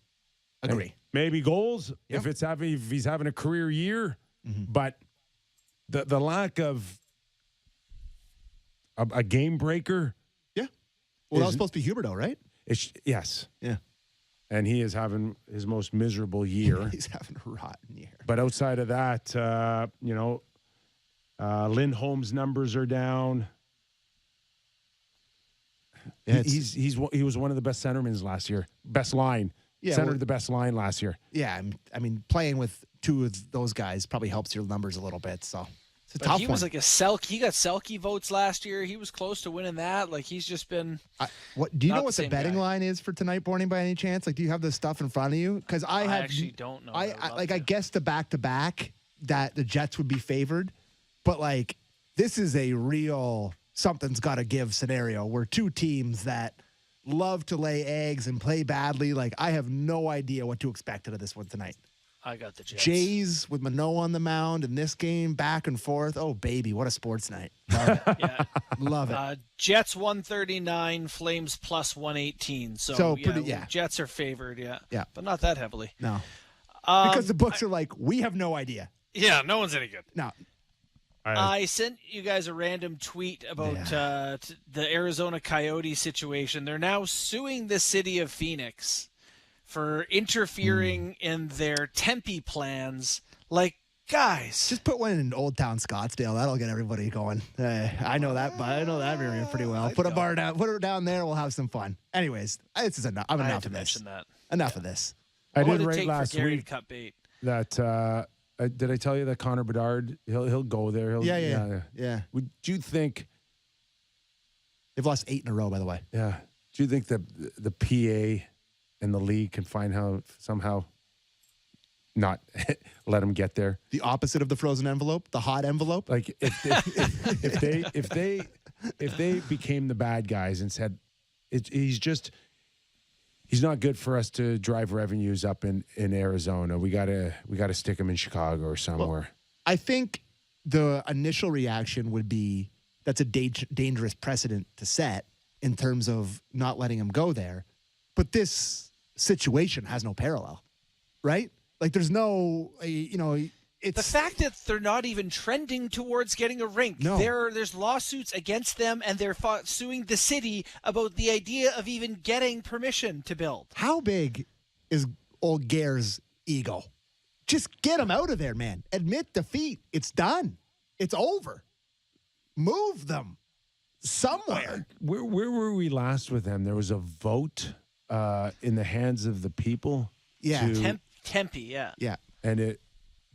agree. Maybe goals if he's having a career year, but the lack of a game breaker. Yeah. Well, that was supposed to be Huberdeau, right? Yes. Yeah. And he is having his most miserable year. He's having a rotten year. But outside of that, Lindholm's numbers are down. Yeah, he was one of the best centermen last year. Best line. Yeah, centered the best line last year. Yeah, I mean, playing with two of those guys probably helps your numbers a little bit. So It's a But tough he one. was like a Selke. He got Selke votes last year. He was close to winning that. Like he's just been. Do you not know what the same betting guy. line is for tonight, Bourne, by any chance? Like, do you have the stuff in front of you? Because I actually don't know. I guess the back-to-back that the Jets would be favored, but like this is a real something's got to give scenario where two teams that love to lay eggs and play badly. Like I have no idea what to expect out of this one tonight. I got the Jets. Jays with Mano on the mound in this game, back and forth. Oh, baby, what a sports night. Love it. Yeah. Love it. Jets 139, Flames plus 118. So pretty- yeah. Jets are favored, yeah. Yeah. But not that heavily. No. Because the books are like, we have no idea. Yeah, no one's any good. No. I sent you guys a random tweet about the Arizona Coyote situation. They're now suing the city of Phoenix for interfering in their Tempe plans. Like, guys. Just put one in Old Town Scottsdale. That'll get everybody going. I know that, but I know that area pretty well. Put a bar down, put it down there. We'll have some fun. Anyways, this is enough. I'm I had enough to of this. mention that. Enough of this. I What did would it write take last for Gary week to cut bait? that did I tell you that Connor Bedard he'll go there? Yeah. Would you think? They've lost 8 in a row, by the way. Yeah. Do you think that the PA and the league can find how somehow not let them get there? The opposite of the frozen envelope, the hot envelope. Like if they became the bad guys and said he's not good for us to drive revenues up in Arizona. We gotta stick him in Chicago or somewhere. Well, I think the initial reaction would be that's a dangerous precedent to set in terms of not letting him go there. But this situation has no parallel, right? Like there's no, it's The fact that they're not even trending towards getting a rink. No. There's lawsuits against them, and they're suing the city about the idea of even getting permission to build. How big is old Gare's ego? Just get him out of there, man. Admit defeat. It's done. It's over. Move them somewhere. Where were we last with them? There was a vote in the hands of the people. Yeah. Tempe, yeah. Yeah. And it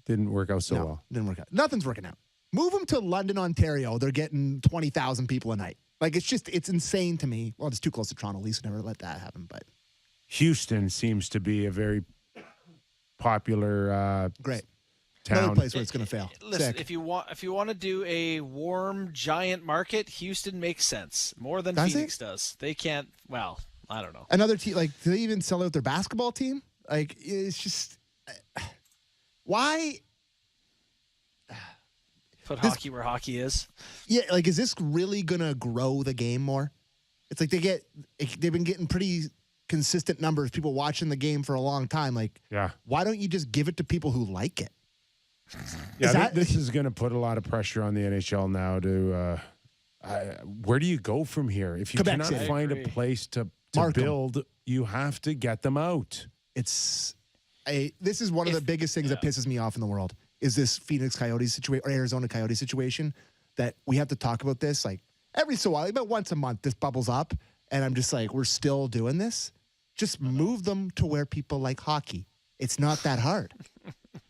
didn't work out so No, well. didn't work out. Nothing's working out. Move them to London, Ontario. They're getting 20,000 people a night. Like, it's insane to me. Well, it's too close to Toronto. At least never let that happen. But Houston seems to be a very popular great town. another place where it's going to fail. Listen, Sick. if you want to do a warm giant market, Houston makes sense more than Does Phoenix does. They can't. Well, I don't know. Another team, like, do they even sell out their basketball team? Like, it's just why? Put hockey where hockey is. Yeah, like, is this really gonna grow the game more? It's like they've been getting pretty consistent numbers, people watching the game for a long time. Like, Yeah. why don't you just give it to people who like it? Yeah, this is going to put a lot of pressure on the NHL now to where do you go from here? If you Quebec cannot City. find a place to Mark 'em. build, you have to get them out. This is one of the biggest things that pisses me off in the world is this Phoenix Coyotes situation or Arizona Coyotes situation that we have to talk about this like every so while, about once a month, this bubbles up. And I'm just like, we're still doing this. Just move them to where people like hockey. It's not that hard.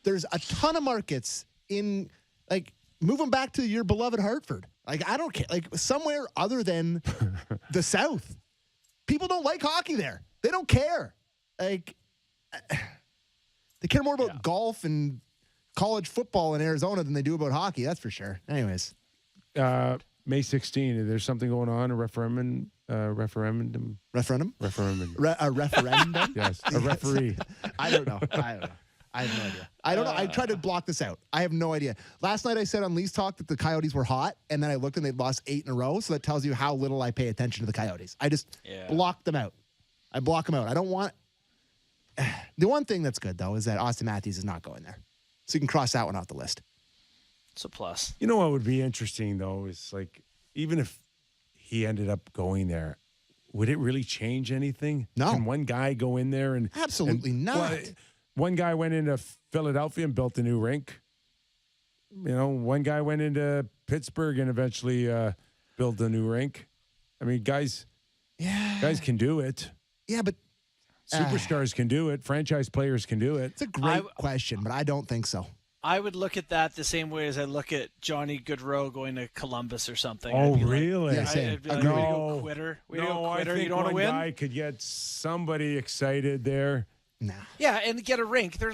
There's a ton of markets in, like, move them back to your beloved Hartford. Like, I don't care. Like, somewhere other than the South. People don't like hockey there. They don't care. Like, they care more about golf and college football in Arizona than they do about hockey. That's for sure. Anyways. May 16th, there's something going on, a referendum. Referendum? Referendum. A referendum? Yes, a referee. I don't know. I have no idea. I don't know. I tried to block this out. I have no idea. Last night I said on Lee's Talk that the Coyotes were hot, and then I looked and they'd lost 8 in a row, so that tells you how little I pay attention to the Coyotes. I just blocked them out. I block them out. I don't want... The one thing that's good, though, is that Austin Matthews is not going there. So you can cross that one off the list. It's a plus. You know what would be interesting, though, is like, even if he ended up going there, would it really change anything? No. Can one guy go in there and... Absolutely not. Well, one guy went into Philadelphia and built a new rink. You know, one guy went into Pittsburgh and eventually built a new rink. I mean, guys can do it. Yeah, but... Superstars can do it. Franchise players can do it. It's a great question, but I don't think so. I would look at that the same way as I look at Johnny Gaudreau going to Columbus or something. Oh, I'd be really? Yeah, same. I'd be like, No. way to go quitter. Way to go I quitter. think You don't want to one win? guy could get somebody excited there. Nah. Yeah, and get a rink. They're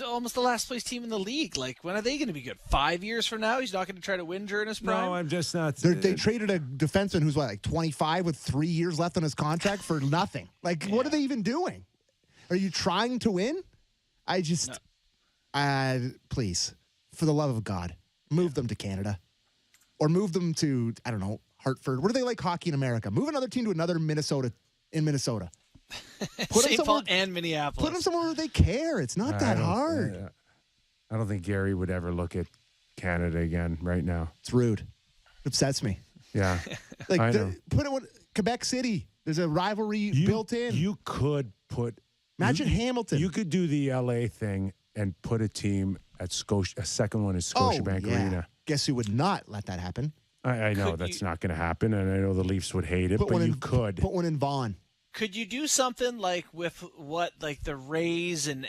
almost the last place team in the league. Like, when are they going to be good? 5 years from now? He's not going to try to win during his prime? No, I'm just not. They traded a defenseman who's like 25 with 3 years left on his contract for nothing. Like, what are they even doing? Are you trying to win? I just, please, for the love of God, move them to Canada, or move them to, I don't know, Hartford. What do they like hockey in America? Move another team to another Minnesota. Put St. Paul and Minneapolis. Put them somewhere where they care. It's not that hard. I don't think Gary would ever look at Canada again right now. It's rude. It upsets me. Yeah, Like, I know. put it with Quebec City. There's a rivalry built in. You could put. Imagine Hamilton. You could do the LA thing and put a team at Scotia. A second one is Scotiabank Arena. Guess who would not let that happen? I know that's not going to happen, and I know the Leafs would hate it, but you could. Put one in Vaughan. Could you do something like with what like the Rays and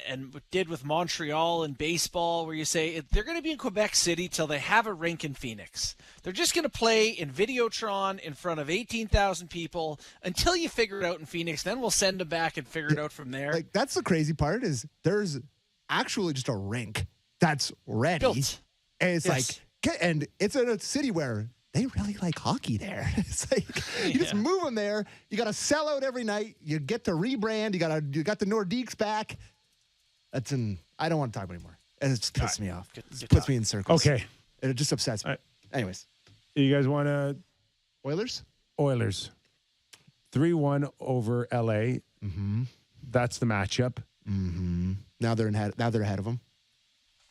did with Montreal in baseball, where you say they're going to be in Quebec City till they have a rink in Phoenix? They're just going to play in Videotron in front of 18,000 people until you figure it out in Phoenix. Then we'll send them back and figure it out from there. Like, that's the crazy part is there's actually just a rink that's ready. Built. And it's like, and it's in a city where they really like hockey there. It's like you just move them there. You got to sell out every night. You get to rebrand. You got the Nordiques back. I don't want to talk anymore. And it just pisses me off. It puts me in circles. Okay. It just upsets me. Anyways, You guys want to Oilers? Oilers 3-1 over LA. Mm-hmm. That's the matchup. Mm-hmm. Now they're ahead of them.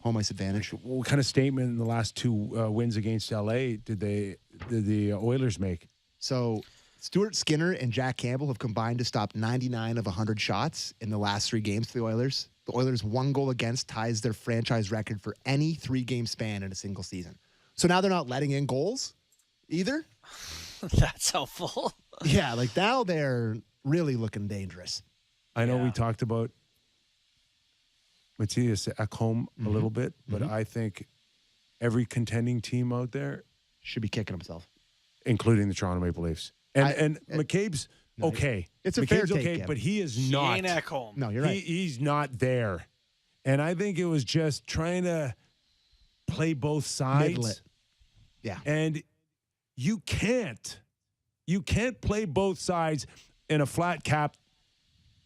Home ice advantage. What kind of statement in the last two wins against LA did the Oilers make? So Stuart Skinner and Jack Campbell have combined to stop 99 of 100 shots in the last 3 games for the Oilers. The Oilers' 1 goal against ties their franchise record for any 3-game span in a single season. So now they're not letting in goals either. That's helpful. Yeah, like now they're really looking dangerous. I know we talked about Matthias Ekholm a little bit, but I think every contending team out there should be kicking himself, including the Toronto Maple Leafs. And McCabe's okay. It's a McCabe's fair take, okay, Kevin. but he is not. He ain't Ekholm. No, you're right. He's not there. And I think it was just trying to play both sides. Middle it. Yeah. And you can't play both sides in a flat cap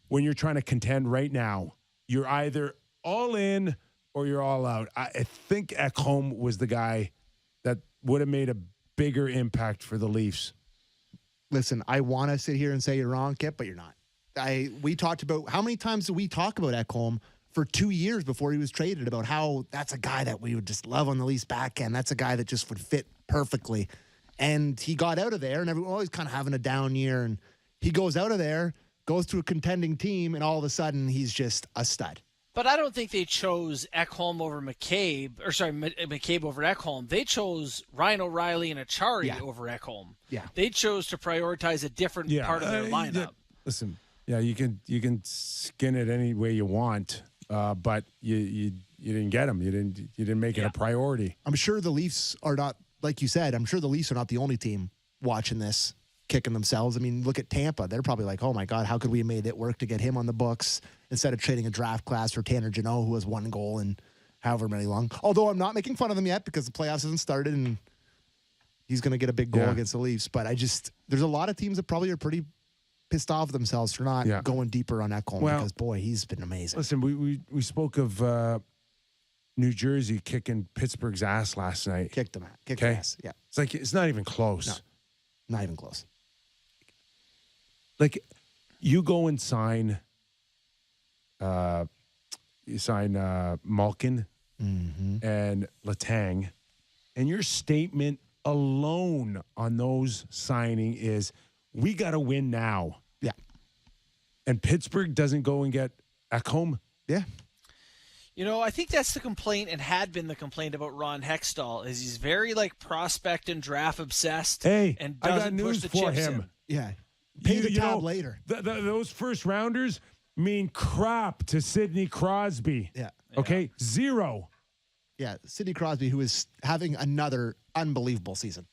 when you're trying to contend right now. You're either all in or you're all out. I think Ekholm was the guy that would have made a bigger impact for the Leafs. Listen, I want to sit here and say you're wrong, Kip, but you're not. We talked about, how many times did we talk about Ekholm for 2 years before he was traded, about how that's a guy that we would just love on the Leafs back end. That's a guy that just would fit perfectly. And he got out of there, and everyone always kind of having a down year. And he goes out of there, goes to a contending team, and all of a sudden he's just a stud. But I don't think they chose Ekholm over McCabe, McCabe over Ekholm. They chose Ryan O'Reilly and Achari over Ekholm. Yeah. They chose to prioritize a different part of their lineup. Listen, you can skin it any way you want, but you didn't get him. You didn't make it a priority. I'm sure the Leafs are not, like you said, I'm sure the Leafs are not the only team watching this, kicking themselves. I mean, look at Tampa. They're probably like, oh my God, how could we have made it work to get him on the books instead of trading a draft class for Tanner Jeannot, who has 1 goal in however many long. Although I'm not making fun of them yet because the playoffs hasn't started and he's going to get a big goal against the Leafs. But there's a lot of teams that probably are pretty pissed off themselves for not going deeper on Ekholm because, boy, he's been amazing. Listen, we spoke of New Jersey kicking Pittsburgh's ass last night. Kicked them. Kicked their ass. Yeah. It's like, it's not even close. No, not even close. Like, you go and sign Malkin and Letang, and your statement alone on those signing is, we got to win now. Yeah. And Pittsburgh doesn't go and get Ekholm. Yeah. You know, I think that's the complaint, and had been the complaint about Ron Hextall, is he's very prospect and draft obsessed. Hey, and I got doesn't push news the for chips him. in. Yeah. Pay the tab later. Those first rounders mean crap to Sidney Crosby. Yeah. Okay? 0. Yeah, Sidney Crosby, who is having another unbelievable season.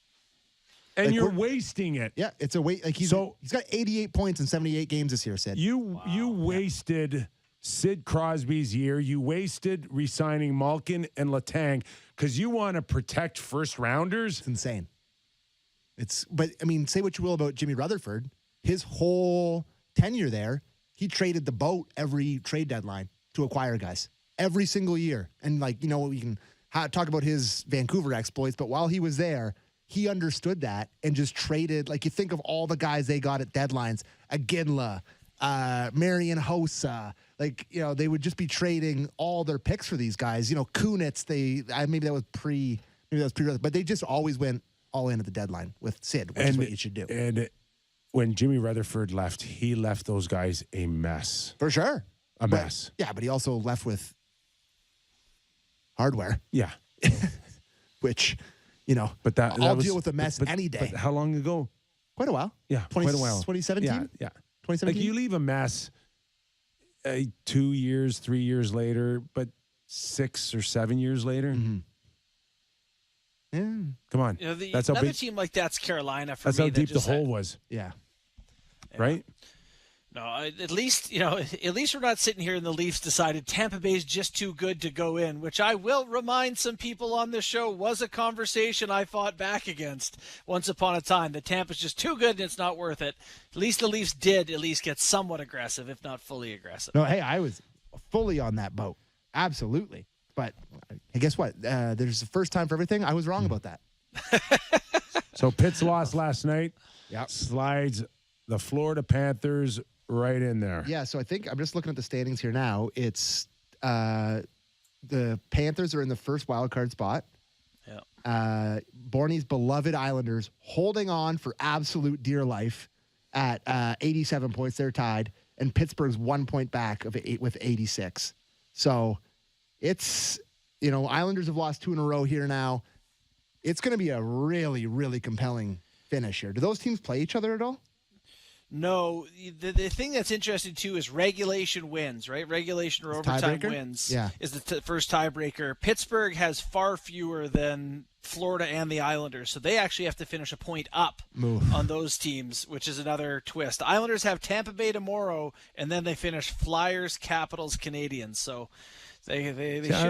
And Like, you're we're- wasting it. Yeah, it's a wait. Like he's got 88 points in 78 games this year, Sid. You wasted Sid Crosby's year. You wasted re-signing Malkin and Letang because you want to protect first rounders. It's insane. But I mean, say what you will about Jimmy Rutherford. His whole tenure there, he traded the boat every trade deadline to acquire guys every single year. And we can talk about his Vancouver exploits, but while he was there, he understood that and just traded. Like, you think of all the guys they got at deadlines, Aginla, Marian Hossa, they would just be trading all their picks for these guys. Kunitz, maybe that was pre, but they just always went all in at the deadline with Sid, which is what you should do. And when Jimmy Rutherford left, he left those guys a mess. For sure. A mess. Yeah, but he also left with hardware. Yeah. Which, but I'll deal with a mess any day. But how long ago? Quite a while. Yeah, quite a while. 2017? Yeah. 2017? Like, you leave a mess 2 years, 3 years later, but 6 or 7 years later. Mm-hmm. Yeah. Come on. That's how another team like that's Carolina for me. That's how deep the hole was. Yeah. Right? No, at least we're not sitting here and the Leafs decided Tampa Bay's just too good to go in, which I will remind some people on this show was a conversation I fought back against once upon a time. That Tampa's just too good and it's not worth it. At least the Leafs did at least get somewhat aggressive, if not fully aggressive. No, hey, I was fully on that boat. Absolutely. But hey, guess what? There's the first time for everything. I was wrong about that. So Pitt's lost last night. Yep. Slides the Florida Panthers right in there. Yeah, so I think I'm just looking at the standings here now. It's the Panthers are in the first wild card spot. Yeah. Bourne's beloved Islanders holding on for absolute dear life at 87 points. They're tied. And Pittsburgh's 1 point back with 86. So it's, Islanders have lost 2 in a row here now. It's going to be a really, really compelling finish here. Do those teams play each other at all? No, the thing that's interesting too is regulation wins, right? Regulation or overtime wins is the first tiebreaker. Pittsburgh has far fewer than Florida and the Islanders, so they actually have to finish a point up on those teams, which is another twist. The Islanders have Tampa Bay tomorrow, and then they finish Flyers, Capitals, Canadiens. So they should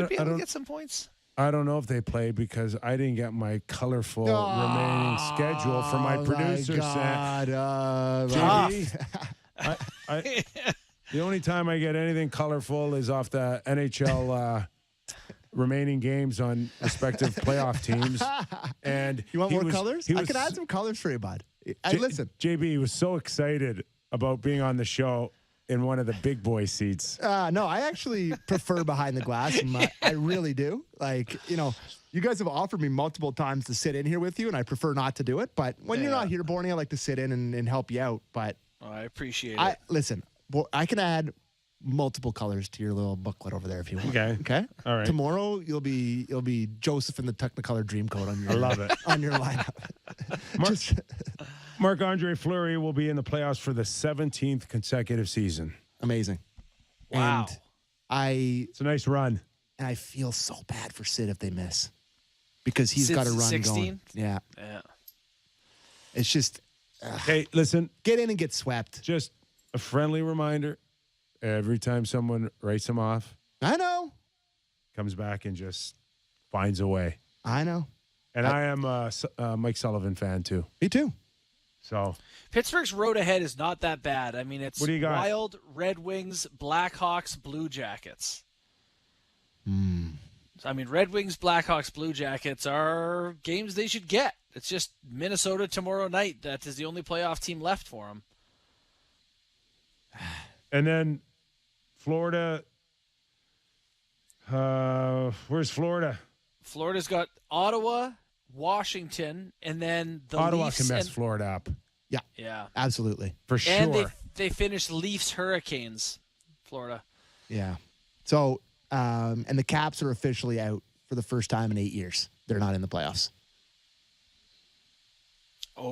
be able to get some points. I don't know if they play because I didn't get my colorful remaining schedule for my producer set. JD, the only time I get anything colorful is off the NHL remaining games on respective playoff teams. And you want more colors? I can add some colors for you, bud. Listen, JB was so excited about being on the show in one of the big boy seats. No, I actually prefer behind the glass. I really do. You guys have offered me multiple times to sit in here with you, and I prefer not to do it. But when you're not here, Bourne, I like to sit in and help you out. But I appreciate it. Listen, I can add multiple colors to your little booklet over there if you want. Okay. All right. Tomorrow you'll be Joseph in the Technicolor Dreamcoat on your. I love it on your lineup. Marc-Andre Fleury will be in the playoffs for the 17th consecutive season. Amazing. Wow. And it's a nice run. And I feel so bad for Sid if they miss. Because he's got a run 16? going. Yeah. It's just. Hey, listen. Get in and get swept. Just a friendly reminder. Every time someone writes him off. I know. Comes back and just finds a way. I know. And I am a Mike Sullivan fan, too. Me too. So Pittsburgh's road ahead is not that bad. I mean, it's what do you got? Wild, Red Wings, Blackhawks, Blue Jackets. I mean, Red Wings, Blackhawks, Blue Jackets are games they should get. It's just Minnesota tomorrow night. That is the only playoff team left for them. And then Florida. Where's Florida? Florida's got Ottawa, Washington, and then the Ottawa Leafs can mess Florida up. Yeah. Absolutely. For sure. And they finished Leafs Hurricanes, Florida. Yeah. So, and the Caps are officially out for the first time in 8 years. They're not in the playoffs.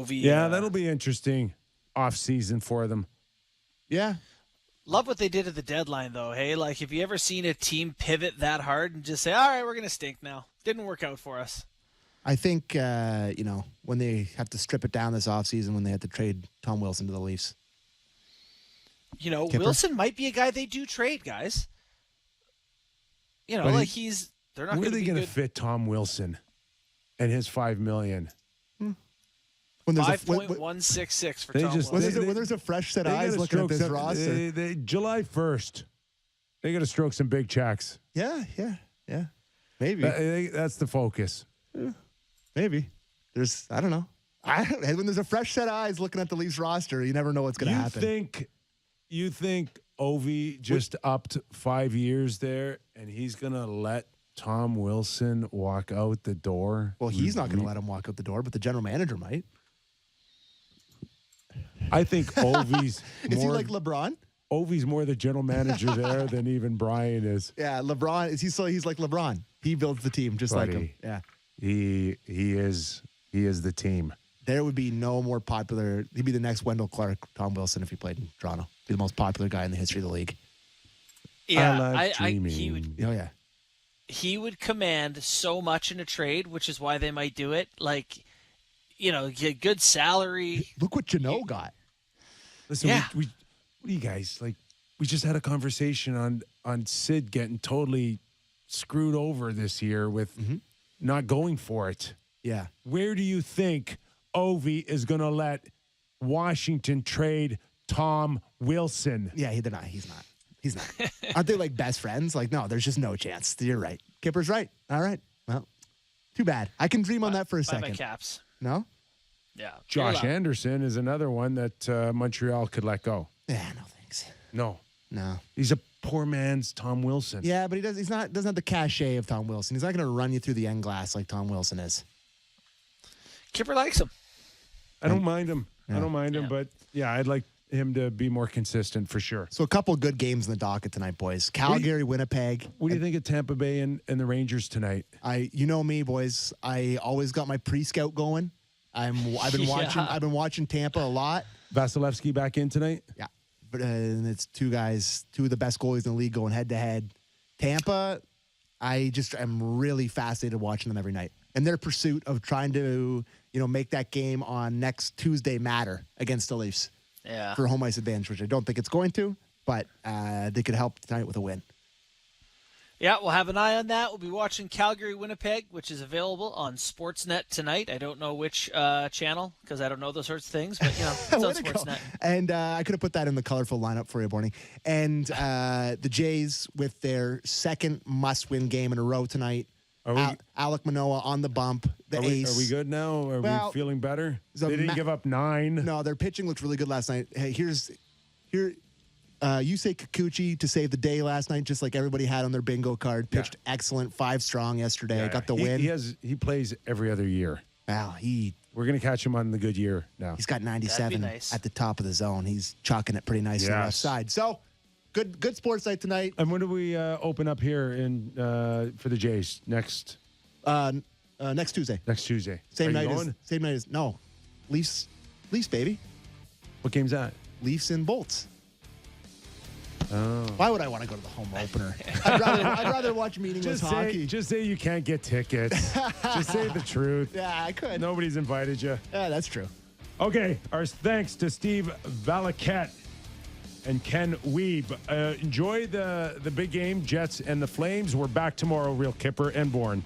Yeah, that'll be interesting off season for them. Yeah. Love what they did at the deadline, though. Hey, like, have you ever seen a team pivot that hard and just say, all right, we're going to stink now? Didn't work out for us. I think, when they have to strip it down this offseason, when they had to trade Tom Wilson to the Leafs. Kyper? Wilson might be a guy they do trade, guys. They're not Where going are to they be going to good. fit Tom Wilson and his $5 million? When there's 5.166 for They Tom just- Wilson. when there's a fresh set of They eyes gotta looking at stroke this some- roster. July 1st, they got to stroke some big checks. Yeah. Maybe. That's the focus. Maybe. I don't know. When there's a fresh set of eyes looking at the Leafs roster, you never know what's going to happen. You think Ovi just upped 5 years there, and he's going to let Tom Wilson walk out the door? Well, he's not going to let him walk out the door, but the general manager might. I think Ovi's Is he like LeBron? Ovi's more the general manager there than even Brian is. Yeah, LeBron. He's like LeBron. He builds the team just like him. Buddy. Yeah. He is the team. There would be no more popular. He'd be the next Wendell Clark, Tom Wilson, if he played in Toronto. Be the most popular guy in the history of the league. Yeah, he would. Oh yeah. He would command so much in a trade, which is why they might do it. Like, get good salary. Look what Janot got. Listen, Yeah. what do you guys like? We just had a conversation on Sid getting totally screwed over this year with not going for it. Yeah. Where do you think Ovi is going to let Washington trade Tom Wilson? Yeah, they're not. He's not. He's not. Aren't they like best friends? Like, no, there's just no chance. You're right. Kipper's right. All right. Well, too bad. I can dream on that for a Buy my second. Caps. No? Yeah. Josh You're allowed. Anderson is another one that Montreal could let go. Yeah, no thanks. No. No. He's a poor man's Tom Wilson. Yeah, but doesn't have the cachet of Tom Wilson. He's not going to run you through the end glass like Tom Wilson is. Kipper likes him. I don't mind him. Yeah. I don't mind him, Yeah. but yeah, I'd like him to be more consistent for sure. So a couple good games in the docket tonight, boys. Calgary, Winnipeg. What do you think of Tampa Bay and the Rangers tonight? You know me, boys. I always got my pre-scout going. I've been watching. Yeah. I've been watching Tampa a lot. Vasilevsky back in tonight? Yeah, but and it's two of the best goalies in the league going head to head. Tampa, I'm really fascinated watching them every night, and their pursuit of trying to make that game on next Tuesday matter against the Leafs Yeah. for home ice advantage, which I don't think it's going to, but they could help tonight with a win. Yeah, we'll have an eye on that. We'll be watching Calgary, Winnipeg, which is available on Sportsnet tonight. I don't know which channel because I don't know those sorts of things, but it's on Way to go. Sportsnet. And I could have put that in the colorful lineup for you, Bourne. And the Jays with their second must-win game in a row tonight. Alec Manoah on the bump. The ace. Are we good now? Are we feeling better? so They didn't give up 9. No, their pitching looked really good last night. Hey, here. You say Kikuchi to save the day last night, just like everybody had on their bingo card. Pitched excellent, 5 strong yesterday. Got the win. He plays every other year. Wow, We're going to catch him on the good year now. he's got 97 nice. at the top of the zone. He's chalking it pretty nice on the left Yes. side. So good sports night tonight. And when do we open up here for the Jays? Next Tuesday. Next Tuesday. Same Are you night going? as Leafs, baby. What game's that? Leafs and Bolts. Oh. Why would I want to go to the home opener? I'd rather watch meaningless hockey. Just say you can't get tickets. Just say the truth. Yeah, I could. Nobody's invited you. Yeah, that's true. Okay, our thanks to Steve Valaket and Ken Weeb. Enjoy the big game, Jets and the Flames. We're back tomorrow, Real Kyper and Bourne.